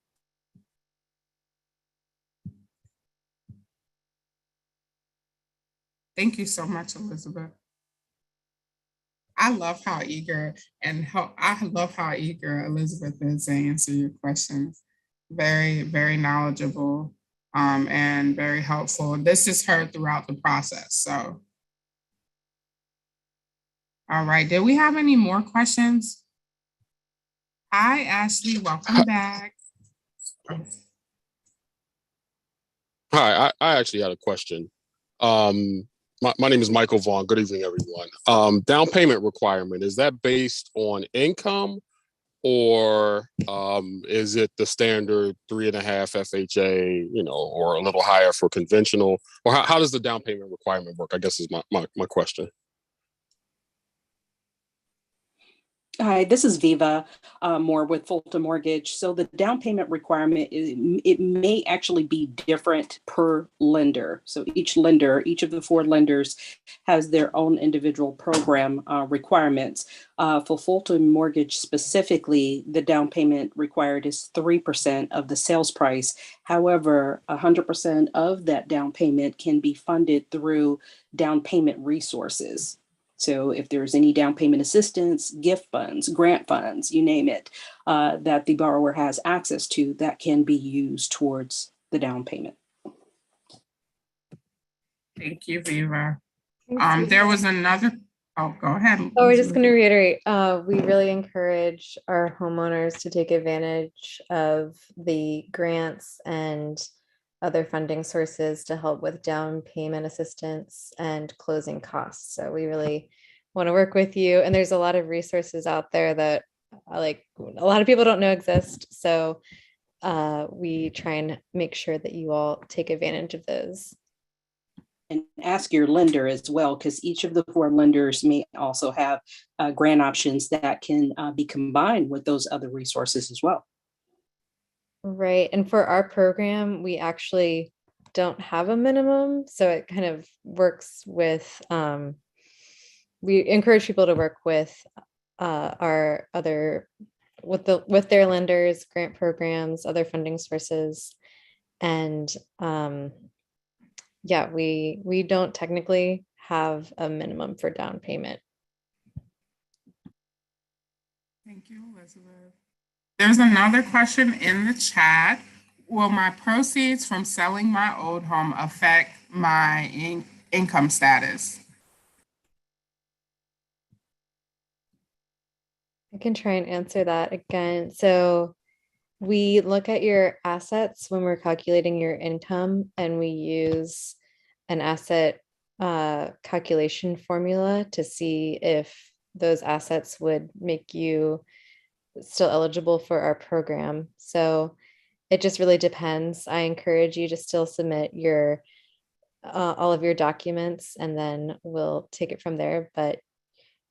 Thank you so much, Elizabeth. I love how eager Elizabeth is to answer your questions. Very, very knowledgeable and very helpful. This is heard throughout the process. So, all right. Did we have any more questions? Hi, Ashley. Welcome back. Hi, I actually had a question. My name is Michael Vaughn. Good evening, everyone. Down payment requirement, is that based on income or is it the standard 3.5 FHA, you know, or a little higher for conventional? Or how does the down payment requirement work? I guess is my question. Hi, this is Viva Moore with Fulton Mortgage. So the down payment requirement, it may actually be different per lender. So each lender, each of the 4 lenders has their own individual program requirements. For Fulton Mortgage specifically, the down payment required is 3% of the sales price. However, 100% of that down payment can be funded through down payment resources. So if there's any down payment assistance, gift funds, grant funds, you name it, that the borrower has access to, that can be used towards the down payment. Thank you, Viva. Thanks, There Viva. was another, oh, go ahead. Oh, we're just going to reiterate, we really encourage our homeowners to take advantage of the grants and other funding sources to help with down payment assistance and closing costs. So we really want to work with you. And there's a lot of resources out there that like a lot of people don't know exist. So we try and make sure that you all take advantage of those. And ask your lender as well, because each of the 4 lenders may also have grant options that can be combined with those other resources as well. Right. And for our program, we actually don't have a minimum. So it kind of works with, we encourage people to work with our other, with their lenders, grant programs, other funding sources. And yeah, we don't technically have a minimum for down payment. Thank you, Elizabeth. There's another question in the chat. Will my proceeds from selling my old home affect my income status? I can try and answer that again. So we look at your assets when we're calculating your income, and we use an asset calculation formula to see if those assets would make you still eligible for our program. So it just really depends. I encourage you to still submit your all of your documents, and then we'll take it from there. But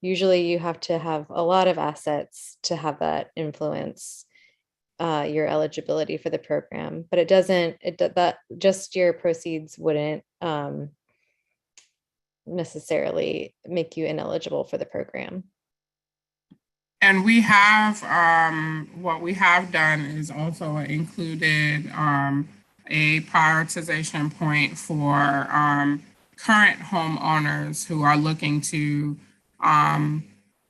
usually you have to have a lot of assets to have that influence your eligibility for the program. But it doesn't, that just your proceeds wouldn't necessarily make you ineligible for the program. And we have, what we have done is also included a prioritization point for current homeowners who are looking to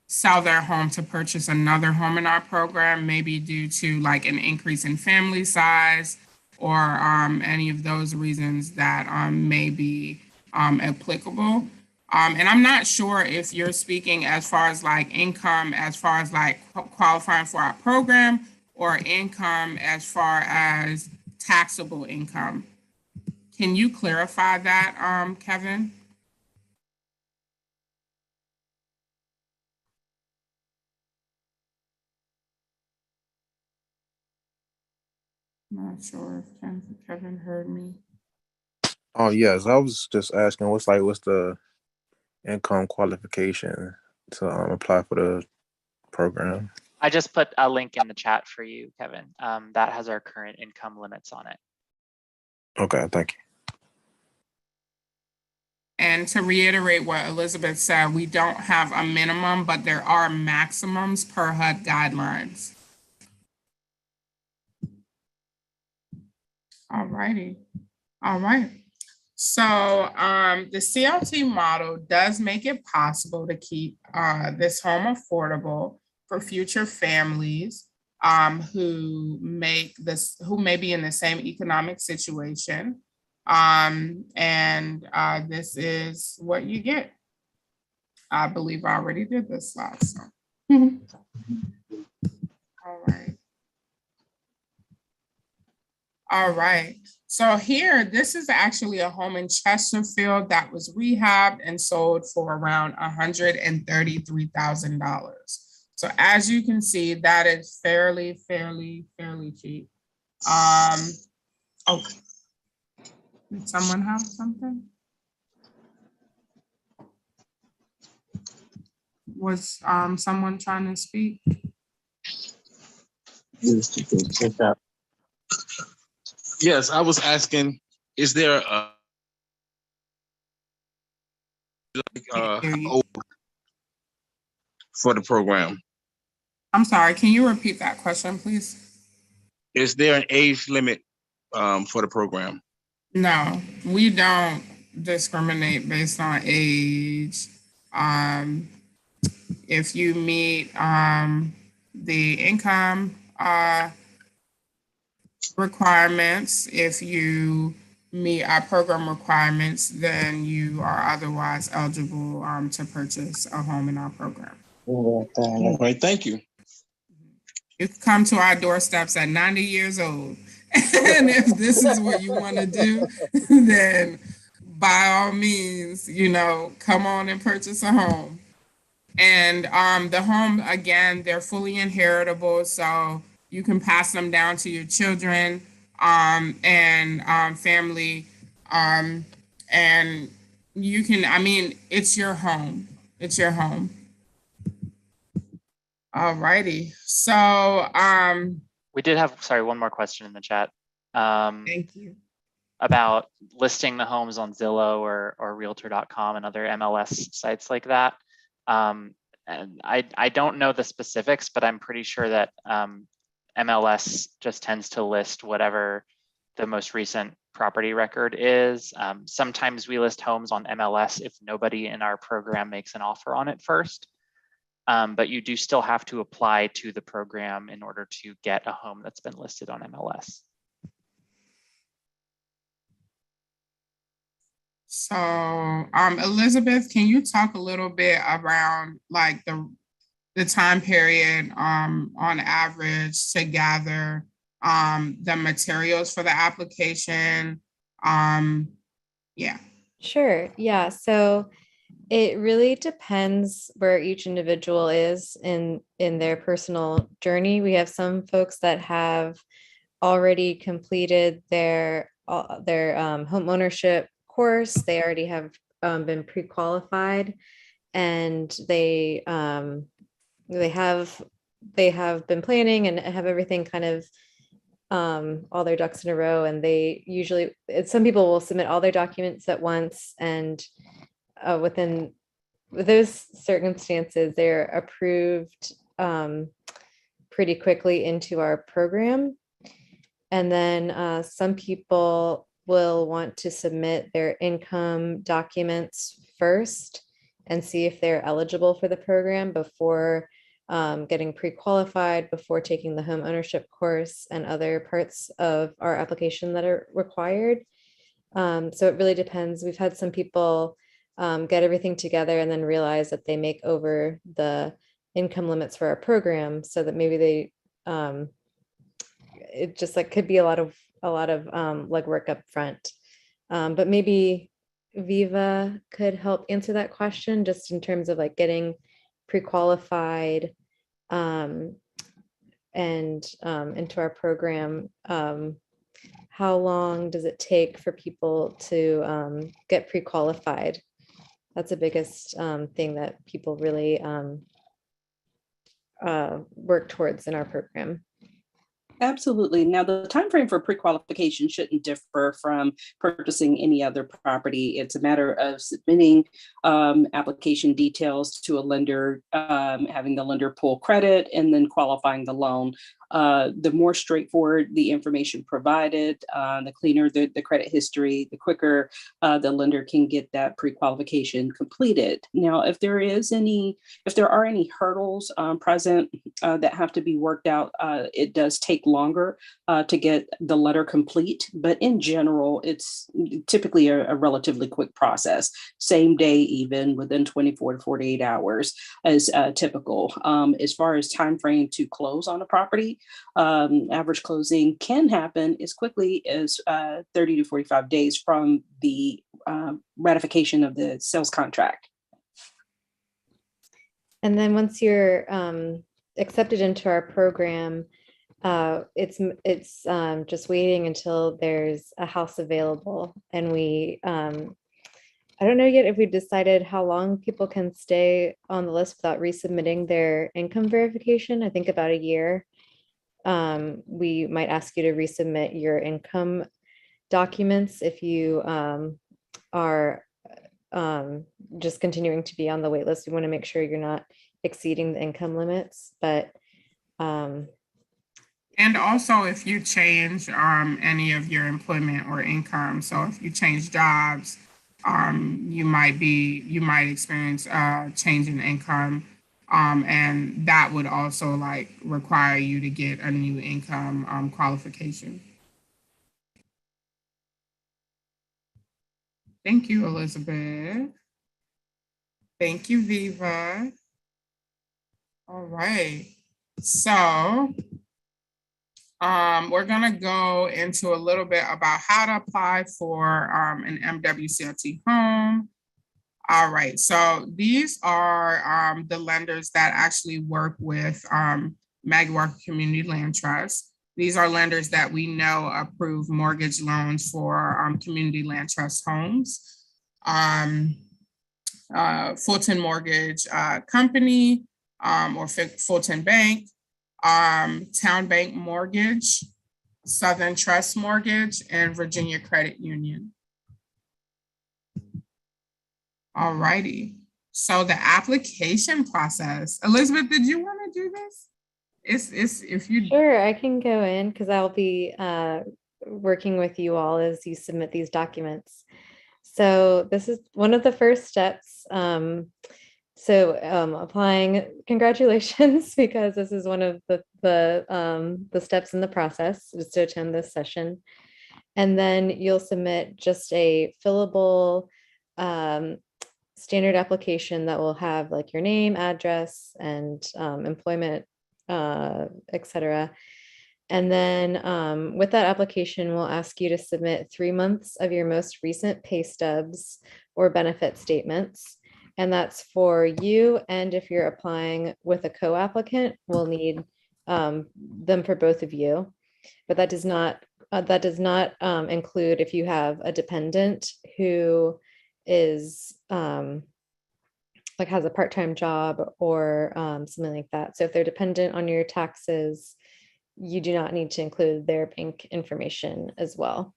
sell their home to purchase another home in our program, maybe due to like an increase in family size or any of those reasons that may be applicable. And I'm not sure if you're speaking as far as like income, as far as like qualifying for our program, or income as far as taxable income. Can you clarify that, Kevin? Not sure if Kevin heard me. Oh yes, I was just asking what's the income qualification to apply for the program? I just put a link in the chat for you, Kevin. That has our current income limits on it. Okay, thank you. And to reiterate what Elizabeth said, we don't have a minimum, but there are maximums per HUD guidelines. All righty. All right. So the CLT model does make it possible to keep this home affordable for future families who may be in the same economic situation. This is what you get. I believe I already did this slide. So. All right. All right. So here, this is actually a home in Chesterfield that was rehabbed and sold for around $133,000. So as you can see, that is fairly cheap. Oh, did someone have something? Was someone trying to speak? Yes, I was asking, is there a for the program? I'm sorry, can you repeat that question, please? Is there an age limit for the program? No, we don't discriminate based on age. If you meet the income requirements, if you meet our program requirements, then you are otherwise eligible to purchase a home in our program. All right, thank you. You can come to our doorsteps at 90 years old. And if this is what you want to do, then by all means, come on and purchase a home. And the home, again, they're fully inheritable, so you can pass them down to your children and family. And you can, it's your home. It's your home. All righty. So We did have, sorry, one more question in the chat. Thank you. About listing the homes on Zillow or Realtor.com and other MLS sites like that. And I don't know the specifics, but I'm pretty sure that MLS just tends to list whatever the most recent property record is. Sometimes we list homes on MLS if nobody in our program makes an offer on it first. But you do still have to apply to the program in order to get a home that's been listed on MLS. So, Elizabeth, can you talk a little bit around like the time period on average to gather the materials for the application? Yeah. Sure. Yeah. So it really depends where each individual is in their personal journey. We have some folks that have already completed their home ownership course. They already have been pre-qualified, and they have been planning and have everything kind of all their ducks in a row. And they usually, some people will submit all their documents at once, and within those circumstances, they're approved pretty quickly into our program. And then some people will want to submit their income documents first and see if they're eligible for the program before getting pre-qualified, before taking the home ownership course and other parts of our application that are required. So it really depends. We've had some people get everything together and then realize that they make over the income limits for our program, so that maybe they it just like could be a lot of legwork up front. But maybe Viva could help answer that question, just in terms of like getting pre-qualified and into our program. How long does it take for people to get pre-qualified? That's the biggest thing that people really work towards in our program. Absolutely. Now, the timeframe for pre-qualification shouldn't differ from purchasing any other property. It's a matter of submitting application details to a lender, having the lender pull credit, and then qualifying the loan. The more straightforward the information provided, the cleaner the credit history, the quicker the lender can get that pre-qualification completed. Now, if there are any hurdles present that have to be worked out, it does take longer to get the letter complete. But in general, it's typically a relatively quick process. Same day, even within 24 to 48 hours is typical. As far as time frame to close on a property, average closing can happen as quickly as 30 to 45 days from the ratification of the sales contract. And then once you're accepted into our program, it's just waiting until there's a house available. And we, I don't know yet if we've decided how long people can stay on the list without resubmitting their income verification. I think about a year. We might ask you to resubmit your income documents if you are just continuing to be on the wait list. We want to make sure you're not exceeding the income limits, but and also if you change any of your employment or income. So if you change jobs, you might experience a change in income. And that would also like require you to get a new income qualification. Thank you, Elizabeth. Thank you, Viva. All right. So we're gonna go into a little bit about how to apply for an MWCLT home. All right, so these are the lenders that actually work with Maggie Walker Community Land Trust. These are lenders that we know approve mortgage loans for community land trust homes. Fulton Mortgage Company or Fulton Bank, Town Bank Mortgage, Southern Trust Mortgage, and Virginia Credit Union. All righty. So the application process, Elizabeth, did you want to do this? It's if you Sure, I can go in because I'll be working with you all as you submit these documents. So this is one of the first steps. Applying, congratulations, because this is one of the steps in the process is to attend this session. And then you'll submit just a fillable standard application that will have like your name, address, and employment, etc. And then with that application, we'll ask you to submit 3 months of your most recent pay stubs or benefit statements. And that's for you. And if you're applying with a co-applicant, we'll need them for both of you. But that does not include if you have a dependent who is like has a part-time job or something like that. So if they're dependent on your taxes, you do not need to include their bank information as well.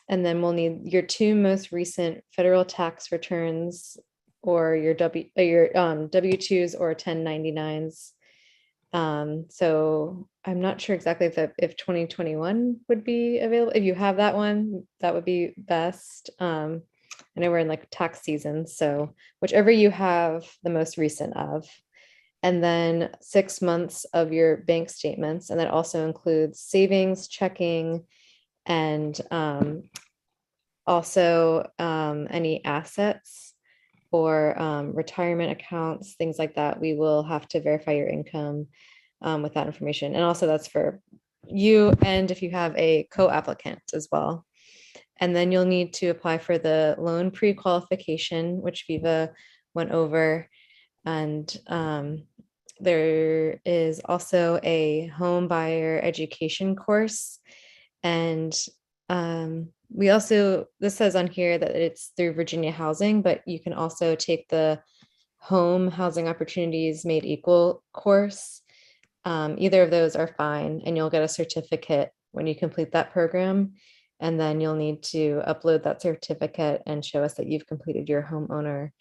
And then we'll need your 2 most recent federal tax returns or your W-2s or 1099s. So I'm not sure exactly if 2021 would be available. If you have that one, that would be best. I know we're in like tax season, so whichever you have the most recent of. And then 6 months of your bank statements, and that also includes savings, checking, and also any assets or retirement accounts, things like that. We will have to verify your income with that information. And also that's for you and if you have a co-applicant as well. And then you'll need to apply for the loan pre-qualification, which Viva went over. And there is also a home buyer education course. And we also, this says on here that it's through Virginia Housing, but you can also take the Home Housing Opportunities Made Equal course. Either of those are fine, and you'll get a certificate when you complete that program. And then you'll need to upload that certificate and show us that you've completed your homeowner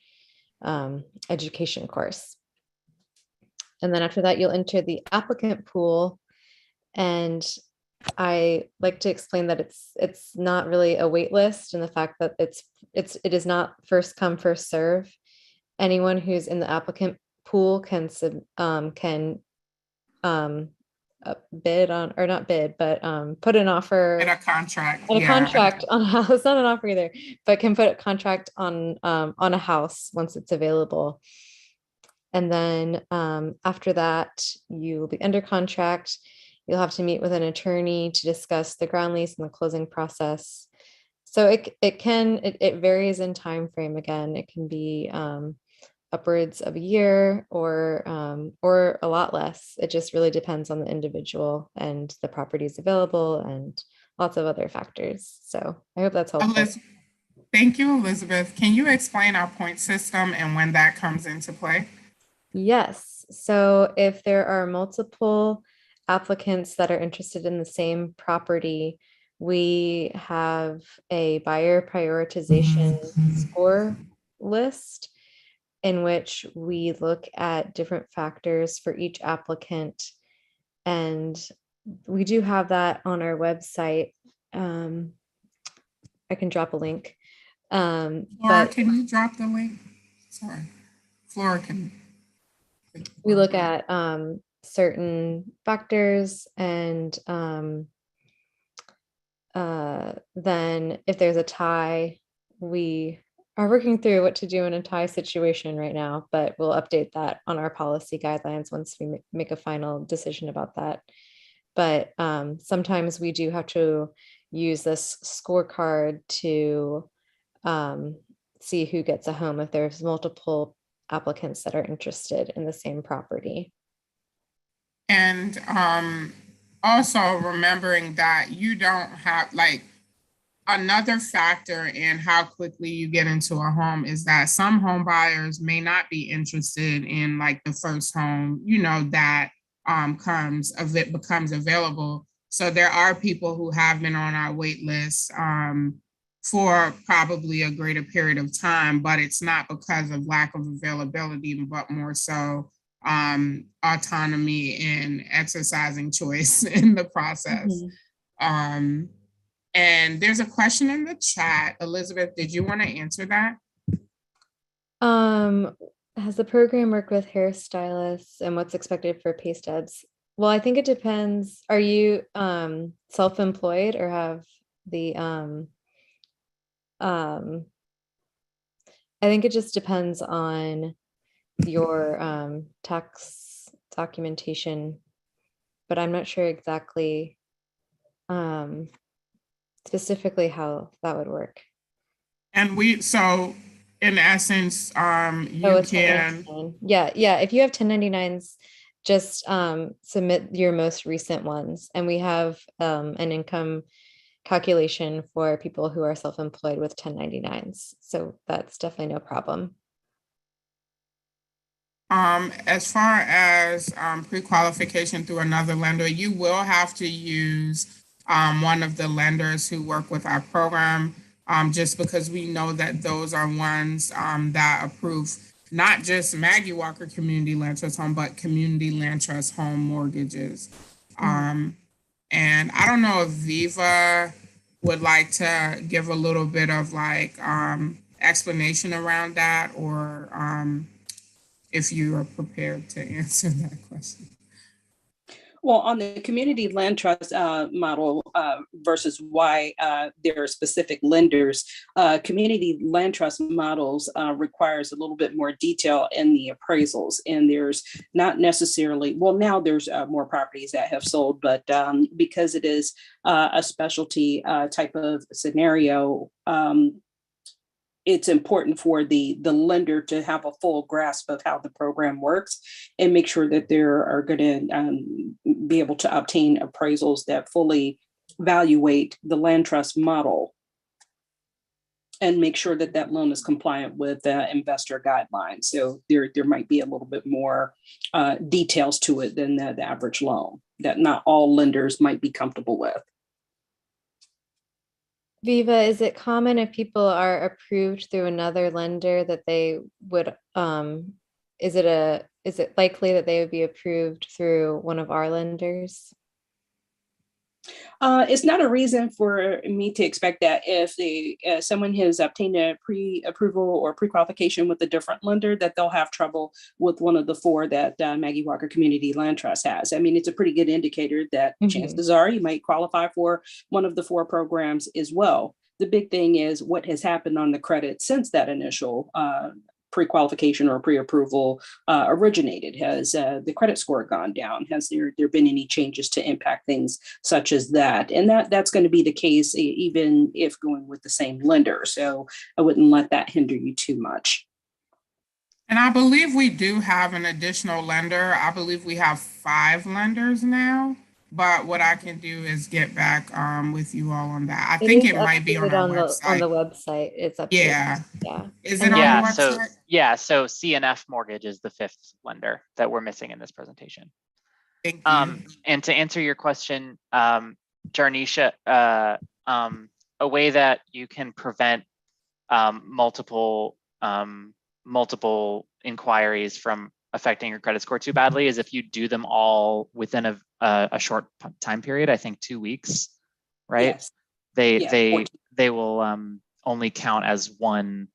education course. And then after that, you'll enter the applicant pool. And I like to explain that it's not really a wait list, and the fact that it is not first come, first serve. Anyone who's in the applicant pool can bid on, or not bid, but put an offer in a contract. And a contract on a house, not an offer either, but can put a contract on a house once it's available. And then after that, you'll be under contract. You'll have to meet with an attorney to discuss the ground lease and the closing process. So it varies in time frame. Again, it can be upwards of a year or a lot less. It just really depends on the individual and the properties available and lots of other factors. So I hope that's helpful. Thank you, Elizabeth. Can you explain our point system and when that comes into play? Yes. So if there are multiple applicants that are interested in the same property, we have a buyer prioritization score list in which we look at different factors for each applicant. And we do have that on our website. I can drop a link. Flora, can you drop the link? Sorry, Flora can. We look at certain factors, and then if there's a tie, we are working through what to do in a tie situation right now, but we'll update that on our policy guidelines once we make a final decision about that. But sometimes we do have to use this scorecard to see who gets a home if there's multiple applicants that are interested in the same property. And also remembering that you don't have, like, another factor in how quickly you get into a home is that some home buyers may not be interested in like the first home, you know, that becomes available. So there are people who have been on our wait list for probably a greater period of time, but it's not because of lack of availability, but more so autonomy and exercising choice in the process. And there's a question in the chat. Elizabeth, did you want to answer that? Has the program worked with hairstylists and what's expected for pay stubs? Well, I think it depends. Are you self-employed or have the I think it just depends on your tax documentation, but I'm not sure exactly specifically how that would work. And so in essence, you it's can. 1099. Yeah. If you have 1099s, just submit your most recent ones. And we have an income calculation for people who are self-employed with 1099s. So that's definitely no problem. As far as pre-qualification through another lender, you will have to use one of the lenders who work with our program, just because we know that those are ones that approve not just Maggie Walker Community Land Trust Home, but Community Land Trust Home mortgages. And I don't know if Viva would like to give a little bit of like explanation around that, or if you are prepared to answer that question. Well, on the community land trust model versus why there are specific lenders, community land trust models requires a little bit more detail in the appraisals. And there's not necessarily, well, now there's more properties that have sold, but because it is a specialty type of scenario, it's important for the lender to have a full grasp of how the program works and make sure that they are going to be able to obtain appraisals that fully evaluate the land trust model and make sure that that loan is compliant with investor guidelines. So there might be a little bit more details to it than the average loan that not all lenders might be comfortable with. Viva, is it common if people are approved through another lender that they would, is it likely that they would be approved through one of our lenders? It's not a reason for me to expect that if someone has obtained a pre-approval or pre-qualification with a different lender, that they'll have trouble with one of the four that Maggie Walker Community Land Trust has. I mean, it's a pretty good indicator that chances are you might qualify for one of the four programs as well. The big thing is what has happened on the credit since that initial pre-qualification or pre-approval originated. Has the credit score gone down? Has there been any changes to impact things such as that? And that's going to be the case even if going with the same lender. So I wouldn't let that hinder you too much. And I believe we do have an additional lender. I believe we have 5 lenders now. But what I can do is get back with you all on that. I think it might be on our website. On the website, it's up. Yeah. Is it on the website? So CNF Mortgage is the 5th lender that we're missing in this presentation. Thank you. And to answer your question, Jarnisha, a way that you can prevent multiple inquiries from affecting your credit score too badly is if you do them all within a short time period. I think 2 weeks, right? Yes. They will only count as one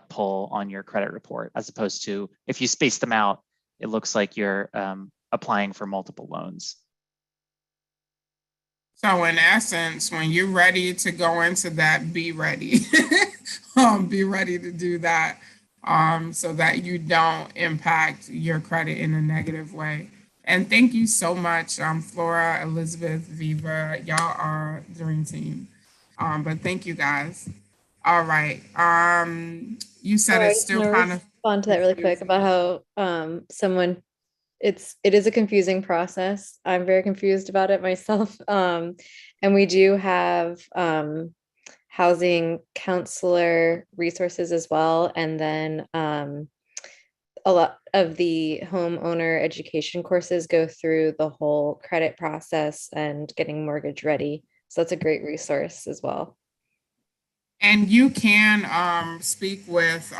pull on your credit report, as opposed to if you space them out, it looks like you're applying for multiple loans. So in essence, when you're ready to go into that, be ready. Be ready to do that. So that you don't impact your credit in a negative way. And thank you so much, Flora, Elizabeth, Viva. Y'all are a dream team. But thank you guys. All right. You said it's still kind of respond to that really quick about how it is a confusing process. I'm very confused about it myself. And we do have housing counselor resources as well. And then a lot of the homeowner education courses go through the whole credit process and getting mortgage ready. So that's a great resource as well. And you can speak with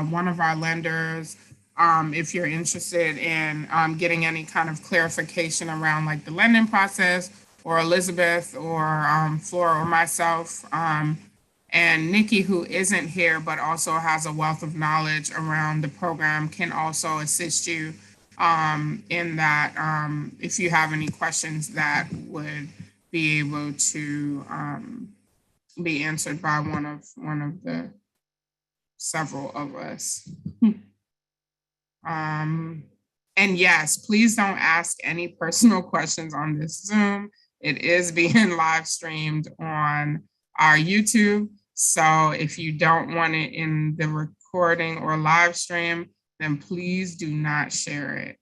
one of our lenders if you're interested in getting any kind of clarification around like the lending process, or Elizabeth or Flora or myself. And Nikki, who isn't here, but also has a wealth of knowledge around the program, can also assist you in that if you have any questions that would be able to be answered by one of the several of us. And yes, please don't ask any personal questions on this Zoom. It is being live streamed on our YouTube. So if you don't want it in the recording or live stream, then please do not share it.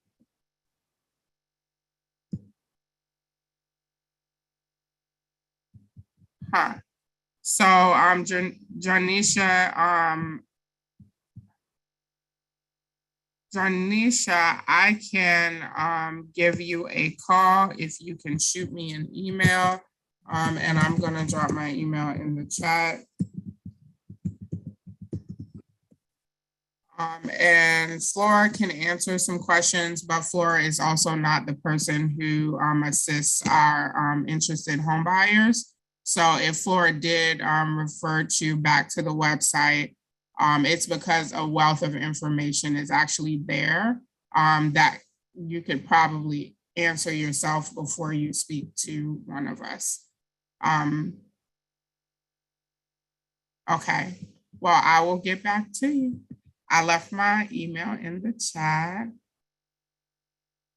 So Janisha, I can give you a call if you can shoot me an email, and I'm gonna drop my email in the chat. And Flora can answer some questions, but Flora is also not the person who assists our interested home buyers. So if Flora did refer you back to the website, it's because a wealth of information is actually there that you could probably answer yourself before you speak to one of us. Okay, well, I will get back to you. I left my email in the chat.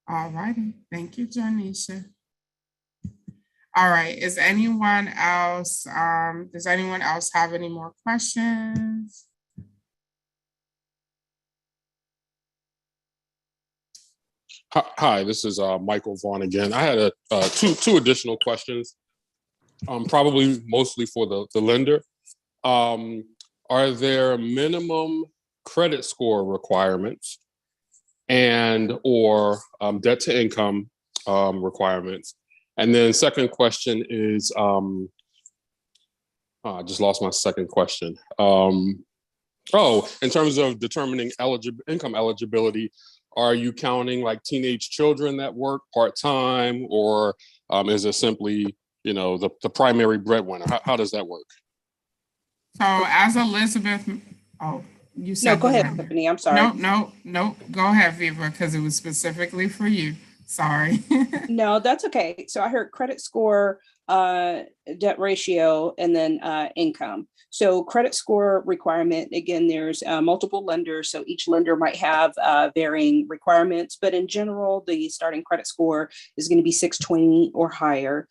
All righty, thank you, Janisha. All right, is anyone else, does anyone else have any more questions? Hi, this is Michael Vaughn again. I had two additional questions, probably mostly for the lender. Are there minimum credit score requirements and or debt to income requirements? And then second question is, I just lost my second question. In terms of determining income eligibility, are you counting like teenage children that work part-time, or is it simply, the primary breadwinner? How does that work? So as Elizabeth, you said. No, go ahead, Tiffany, I'm sorry. No, go ahead, Viva, because it was specifically for you. Sorry. No, that's okay. So I heard credit score, debt ratio, and then income. So credit score requirement, again, there's multiple lenders. So each lender might have varying requirements, but in general, the starting credit score is going to be 620 or higher.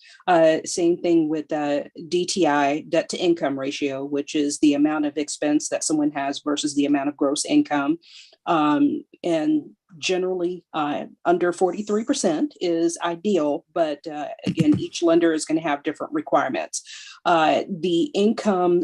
Same thing with DTI, debt to income ratio, which is the amount of expense that someone has versus the amount of gross income. And generally under 43% is ideal, but again, each lender is going to have different requirements. The income,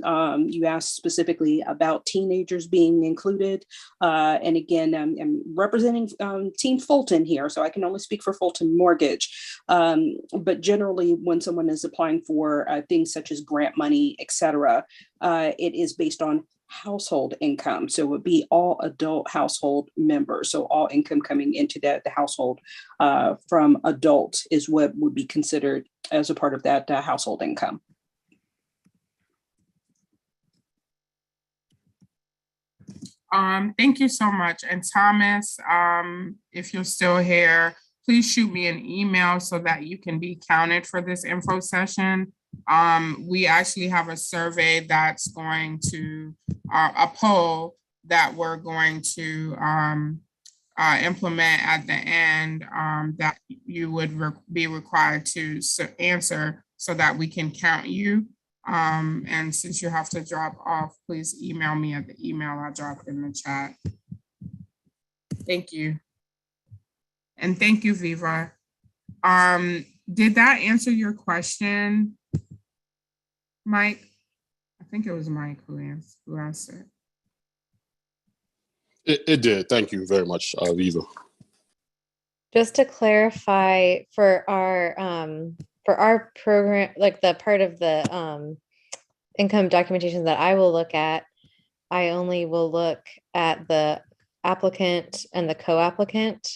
you asked specifically about teenagers being included. And again, I'm representing Team Fulton here, so I can only speak for Fulton Mortgage. But generally, when someone is applying for things such as grant money, et cetera, it is based on household income. So it would be all adult household members. So all income coming into the household from adult is what would be considered as a part of that household income. Thank you so much. And Thomas, if you're still here, please shoot me an email so that you can be counted for this info session. We actually have a survey that's going to, a poll that we're going to implement at the end that you would be required to answer so that we can count you. And since you have to drop off, please email me at the email I dropped in the chat. Thank you. And thank you, Viva. Did that answer your question, Mike? I think it was Mike who asked it. It did. Thank you very much, Viva. Just to clarify for our program, like the part of the income documentation that I will look at, I only will look at the applicant and the co-applicant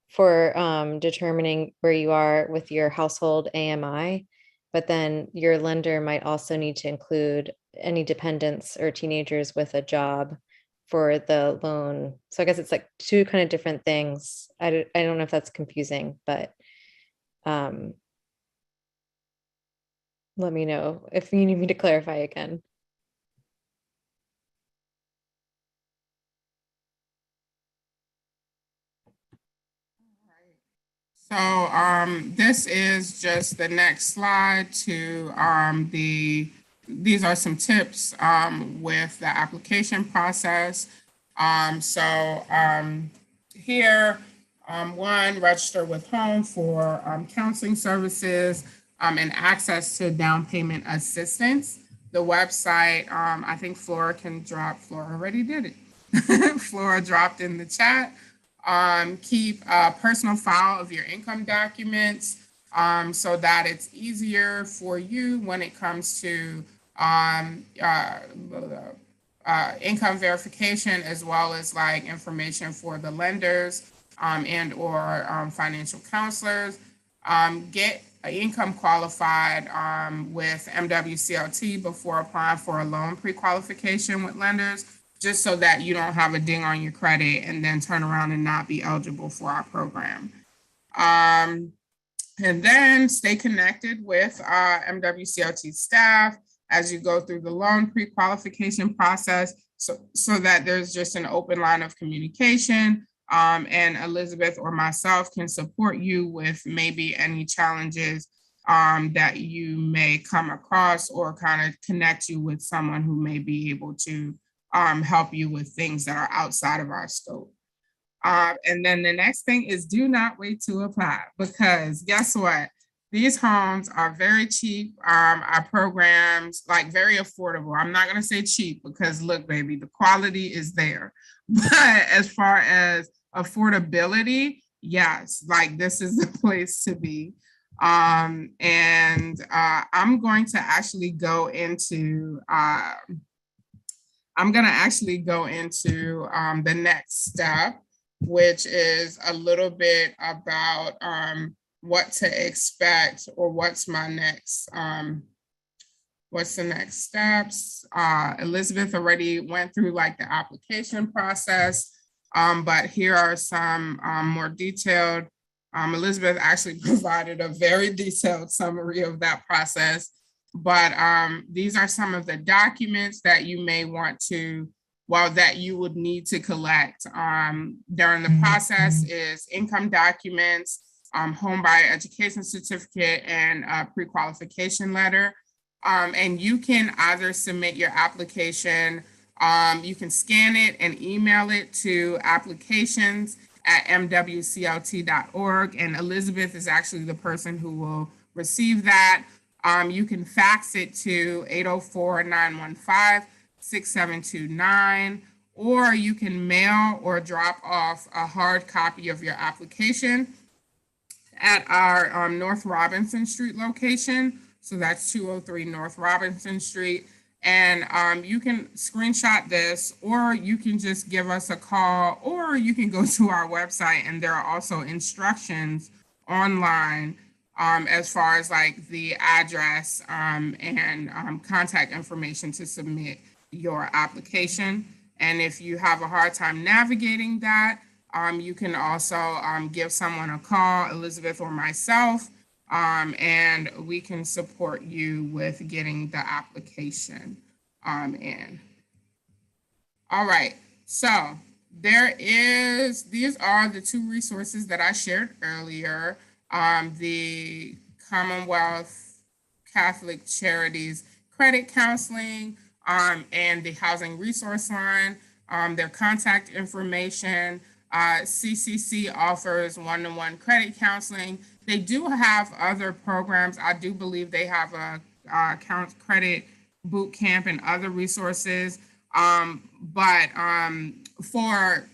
for determining where you are with your household AMI. But then your lender might also need to include any dependents or teenagers with a job for the loan. So I guess it's like two kind of different things. I don't know if that's confusing, but let me know if you need me to clarify again. So this is just the next slide to these are some tips with the application process. Here, one, register with home for counseling services and access to down payment assistance. The website, I think Flora already did it. Flora dropped in the chat. Keep a personal file of your income documents so that it's easier for you when it comes to income verification, as well as like information for the lenders and or financial counselors. Get income qualified with MWCLT before applying for a loan pre-qualification with lenders, just so that you don't have a ding on your credit and then turn around and not be eligible for our program. And then stay connected with MWCLT staff as you go through the loan pre-qualification process, so that there's just an open line of communication, and Elizabeth or myself can support you with maybe any challenges that you may come across, or kind of connect you with someone who may be able to help you with things that are outside of our scope. And then the next thing is, do not wait to apply, because guess what? These homes are very cheap. Our programs, like, very affordable. I'm not gonna say cheap, because look, baby, the quality is there. But as far as affordability, yes, like, this is the place to be. I'm going to actually go into the next step, which is a little bit about what to expect, or what's the next steps. Elizabeth already went through like the application process, but here are some more detailed. Elizabeth actually provided a very detailed summary of that process. But these are some of the documents that you may want to, that you would need to collect during the process is income documents, home buyer education certificate, and a pre-qualification letter. And you can either submit your application, you can scan it and email it to applications@mwclt.org. And Elizabeth is actually the person who will receive that. You can fax it to 804-915-6729, or you can mail or drop off a hard copy of your application at our North Robinson Street location. So that's 203 North Robinson Street. And you can screenshot this, or you can just give us a call, or you can go to our website, and there are also instructions online as far as like the address and contact information to submit your application. And if you have a hard time navigating that, you can also give someone a call, Elizabeth or myself, and we can support you with getting the application in. All right, so these are the two resources that I shared earlier. The Commonwealth Catholic Charities Credit Counseling and the Housing Resource Line, their contact information. CCC offers one-to-one credit counseling. They do have other programs. I do believe they have a credit boot camp and other resources. But for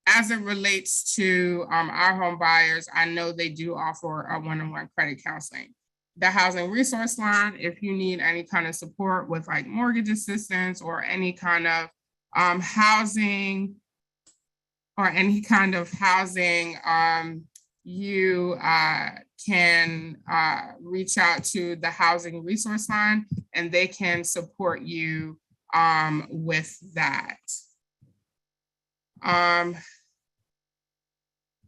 as it relates to our home buyers, I know they do offer a one-on-one credit counseling. The housing resource line, if you need any kind of support with like mortgage assistance or any kind of housing you can reach out to the housing resource line and they can support you with that.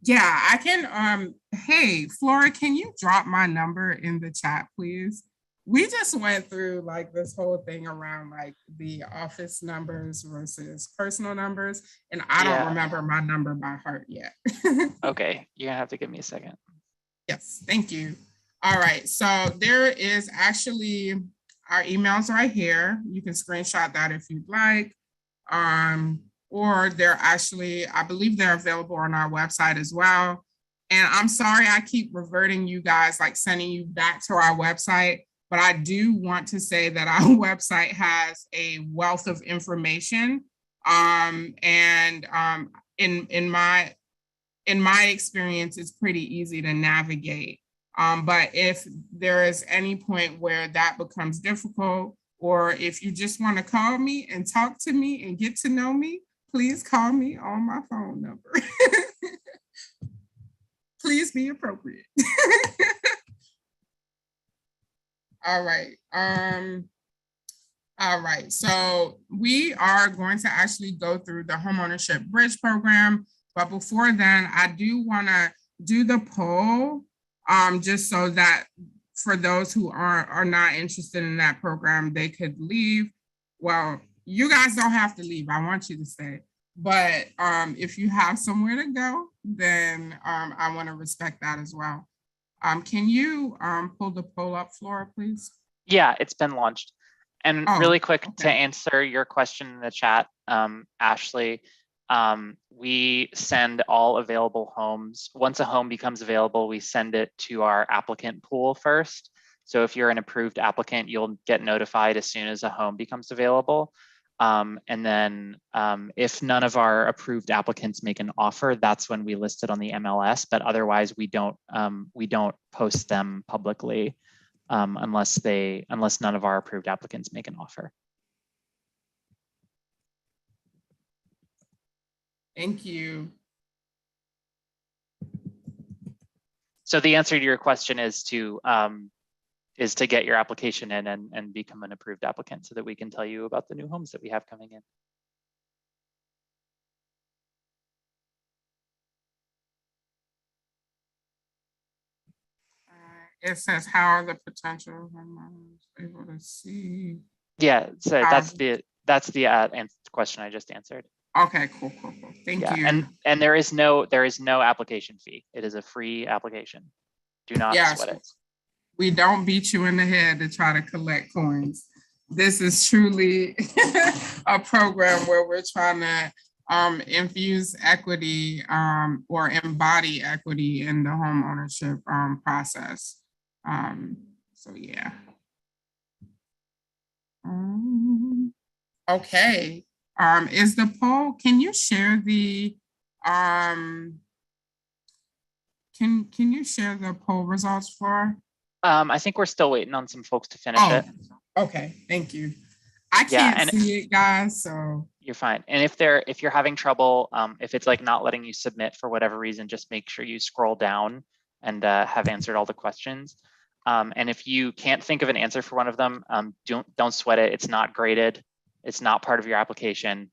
Yeah, I can, hey, Flora, can you drop my number in the chat, please? We just went through like this whole thing around like the office numbers versus personal numbers, and I don't remember my number by heart yet. Okay, you're gonna have to give me a second. Yes, thank you. All right, so there is actually our emails right here. You can screenshot that if you'd like. Or they're actually, I believe they're available on our website as well. And I'm sorry, I keep reverting you guys, like sending you back to our website, but I do want to say that our website has a wealth of information. In my experience, it's pretty easy to navigate. But if there is any point where that becomes difficult, or if you just want to call me and talk to me and get to know me, please call me on my phone number. Please be appropriate. All right. All right. So we are going to actually go through the homeownership bridge program. But before then, I do want to do the poll just so that for those who are not interested in that program, they could leave. Well, you guys don't have to leave. I want you to stay. But if you have somewhere to go, then I want to respect that as well. Can you pull the poll up, Flora, please? Yeah, it's been launched. And really quick to answer your question in the chat, Ashley, we send all available homes. Once a home becomes available, we send it to our applicant pool first. So if you're an approved applicant, you'll get notified as soon as a home becomes available. And then if none of our approved applicants make an offer, that's when we list it on the MLS, but otherwise we don't post them publicly unless none of our approved applicants make an offer. Thank you. So the answer to your question is to get your application in and become an approved applicant so that we can tell you about the new homes that we have coming in. It says, how are the potential homeowners able to see? Yeah, so that's the question I just answered. Okay, cool. Thank you. And there is no application fee. It is a free application. Do not sweat it. We don't beat you in the head to try to collect coins. This is truly a program where we're trying to infuse equity or embody equity in the home ownership process. So yeah. Okay. Is the poll, can you share the can you share the poll results for? I think we're still waiting on some folks to finish it. Okay, thank you. I can't see it, guys, so. You're fine. And if you're having trouble, if it's like not letting you submit for whatever reason, just make sure you scroll down and have answered all the questions. And if you can't think of an answer for one of them, don't sweat it. It's not graded. It's not part of your application.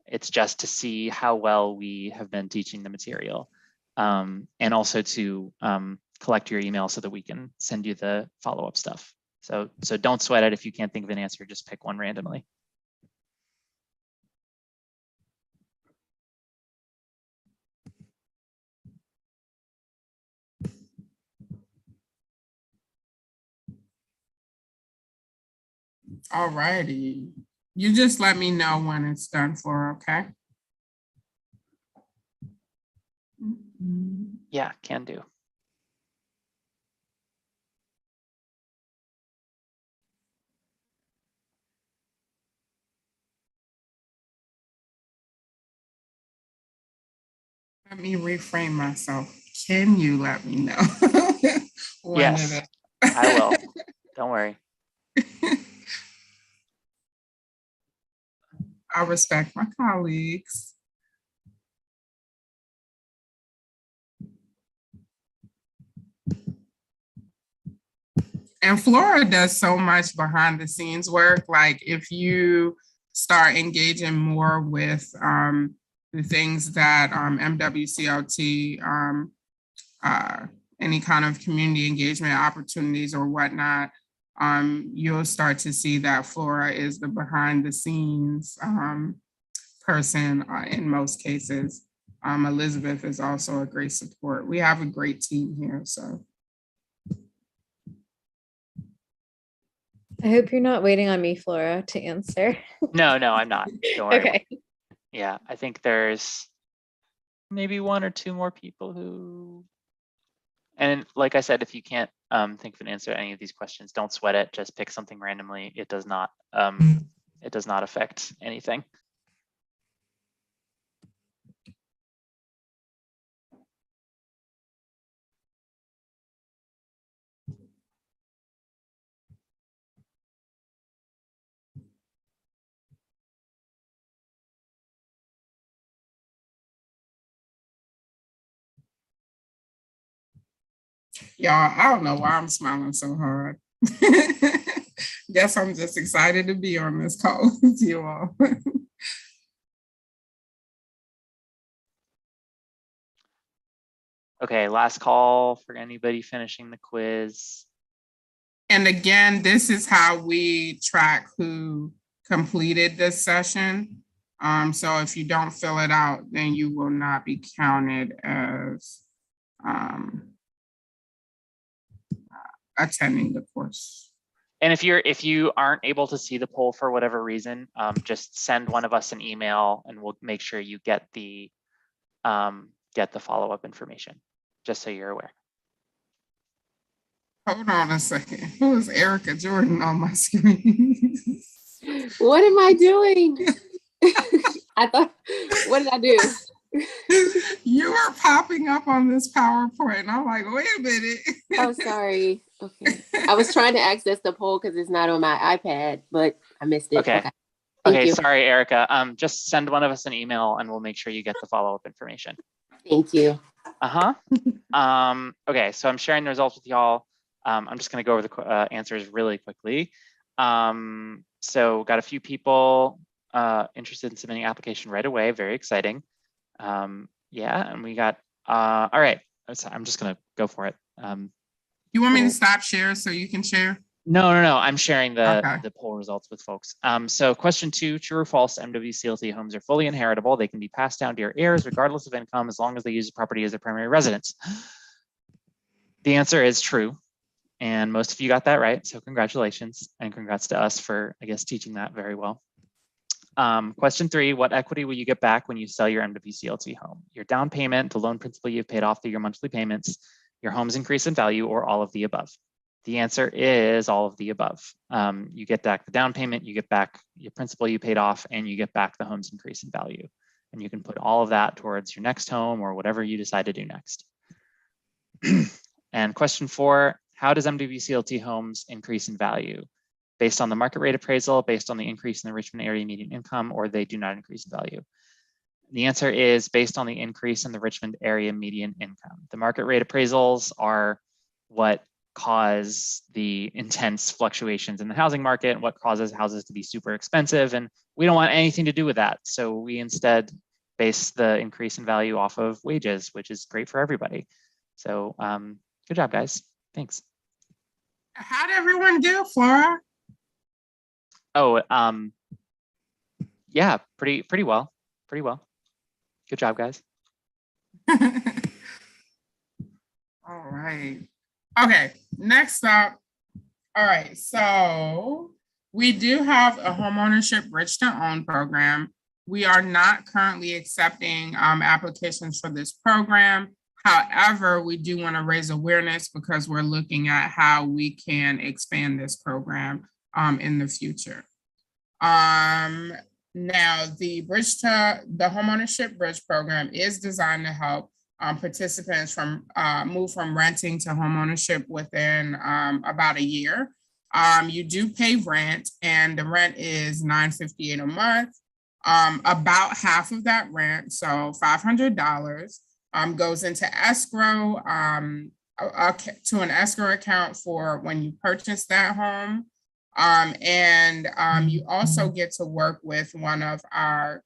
It's just to see how well we have been teaching the material. And also to collect your email so that we can send you the follow-up stuff. So don't sweat it if you can't think of an answer, just pick one randomly. All righty. You just let me know when it's done for, okay? Yeah, can do. Let me reframe myself. Can you let me know? when Yes, it I will. Don't worry. I respect my colleagues. And Flora does so much behind the scenes work. Like if you start engaging more with the things that MWCLT, any kind of community engagement opportunities or whatnot, you'll start to see that Flora is the behind the scenes person in most cases. Elizabeth is also a great support. We have a great team here, so. I hope you're not waiting on me, Flora, to answer. No, I'm not. Don't worry. Okay. Yeah, I think there's maybe one or two more people who, and like I said, if you can't think of an answer to any of these questions, don't sweat it. Just pick something randomly. It does not affect anything. Y'all, I don't know why I'm smiling so hard. Guess I'm just excited to be on this call with you all. Okay, last call for anybody finishing the quiz. And again, this is how we track who completed this session. So if you don't fill it out, then you will not be counted as attending the course. And if you aren't able to see the poll for whatever reason, just send one of us an email and we'll make sure you get the follow-up information, just so you're aware. Hold on a second. Who is Erica Jordan on my screen? What am I doing? I thought, what did I do? You are popping up on this PowerPoint. And I'm like, wait a minute. Oh, sorry. Okay. I was trying to access the poll because it's not on my iPad, but I missed it. Okay. Thank Okay, you. sorry, Erica. Just send one of us an email and we'll make sure you get the follow-up information. Thank you. Okay, so I'm sharing the results with y'all. I'm just going to go over the answers really quickly. So got a few people interested in submitting application right away. Very exciting. Yeah, and we got, all right. I'm just going to go for it. You want me to stop share so you can share? No. I'm sharing the poll results with folks. So question 2, true or false, MWCLT homes are fully inheritable. They can be passed down to your heirs regardless of income as long as they use the property as their primary residence. The answer is true. And most of you got that right. So congratulations and congrats to us for, I guess, teaching that very well. Question 3, what equity will you get back when you sell your MWCLT home? Your down payment, the loan principal you've paid off through your monthly payments, your home's increase in value, or all of the above? The answer is all of the above. You get back the down payment, you get back your principal you paid off, and you get back the home's increase in value. And you can put all of that towards your next home or whatever you decide to do next. And question 4, how does MWCLT homes increase in value? Based on the market rate appraisal, based on the increase in the Richmond area median income, or they do not increase in value? The answer is based on the increase in the Richmond area median income. The market rate appraisals are what cause the intense fluctuations in the housing market and what causes houses to be super expensive. And we don't want anything to do with that. So we instead base the increase in value off of wages, which is great for everybody. So good job, guys. Thanks. How did everyone do, Flora? Oh, yeah, pretty well. Pretty well. Good job, guys. All right. Okay, next up. All right, so we do have a homeownership bridge to own program. We are not currently accepting applications for this program. However, we do want to raise awareness because we're looking at how we can expand this program in the future. Now, the homeownership bridge program is designed to help participants move from renting to homeownership within about a year. You do pay rent, and the rent is $9.58 a month. About half of that rent, so $500, goes into escrow, to an escrow account for when you purchase that home. You also get to work with one of our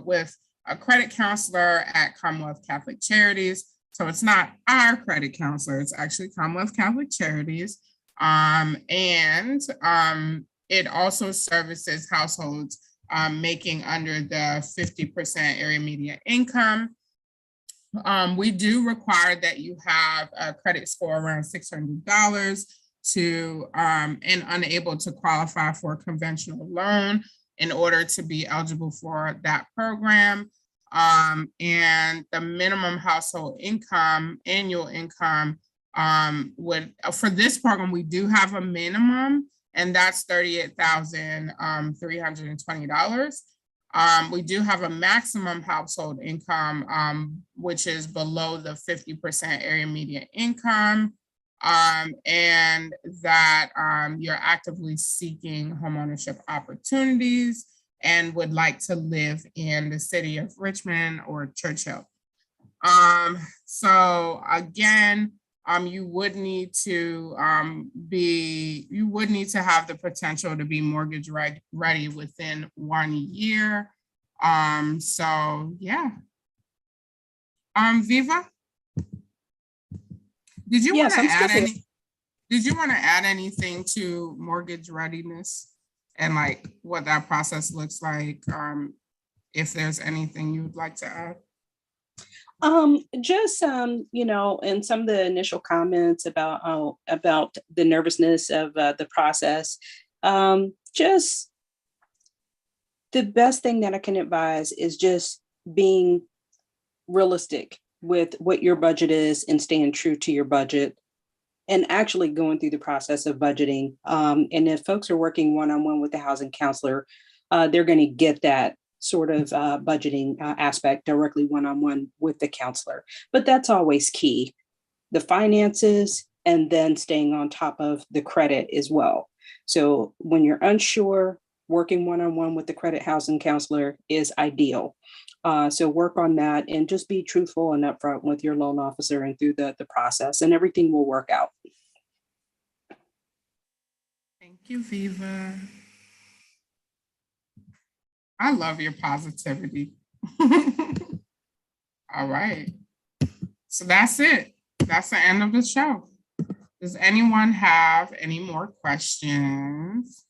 with a credit counselor at Commonwealth Catholic Charities. So it's not our credit counselor, it's actually Commonwealth Catholic Charities. It also services households making under the 50% area median income. We do require that you have a credit score around $600 and unable to qualify for a conventional loan in order to be eligible for that program. And the minimum household income, annual income, for this program, we do have a minimum, and that's $38,320. We do have a maximum household income, which is below the 50% area median income, and that you're actively seeking homeownership opportunities and would like to live in the city of Richmond or Churchill. So again, you would need to have the potential to be mortgage ready within 1 year. So yeah. Viva, did you want to add anything to mortgage readiness and like what that process looks like? If there's anything you would like to add? In some of the initial comments about the nervousness of the process, just the best thing that I can advise is just being realistic with what your budget is and staying true to your budget and actually going through the process of budgeting. And if folks are working one-on-one with the housing counselor, they're going to get that sort of budgeting aspect directly one-on-one with the counselor. But that's always key, the finances, and then staying on top of the credit as well. So when you're unsure, working one-on-one with the credit housing counselor is ideal. So work on that and just be truthful and upfront with your loan officer and through the process, and everything will work out. Thank you, Viva. I love your positivity. All right. So that's it. That's the end of the show. Does anyone have any more questions?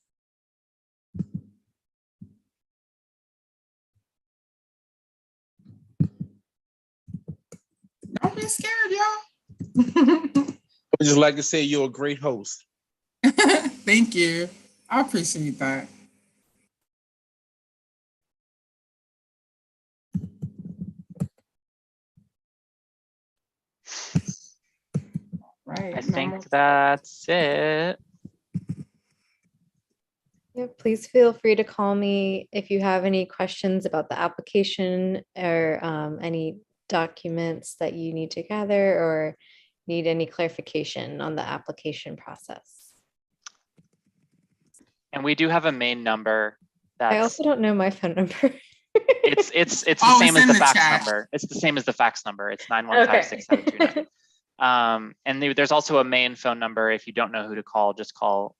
Don't be scared, y'all. I would just like to say you're a great host. Thank you. I appreciate that. Right. I think that's it. Yeah, please feel free to call me if you have any questions about the application or any documents that you need to gather or need any clarification on the application process. And we do have a main number. I also don't know my phone number. It's the same as the fax number. It's the same as the fax number. It's 915-6729. And there's also a main phone number. If you don't know who to call, just call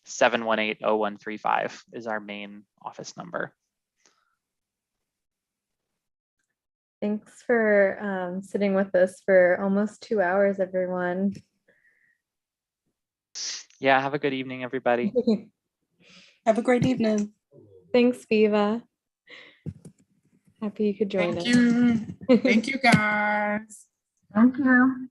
718-0135 is our main office number. Thanks for sitting with us for almost 2 hours, everyone. Yeah, have a good evening, everybody. Have a great evening. Thanks, Viva. Happy you could join us. Thank you. Thank you, guys. Thank you.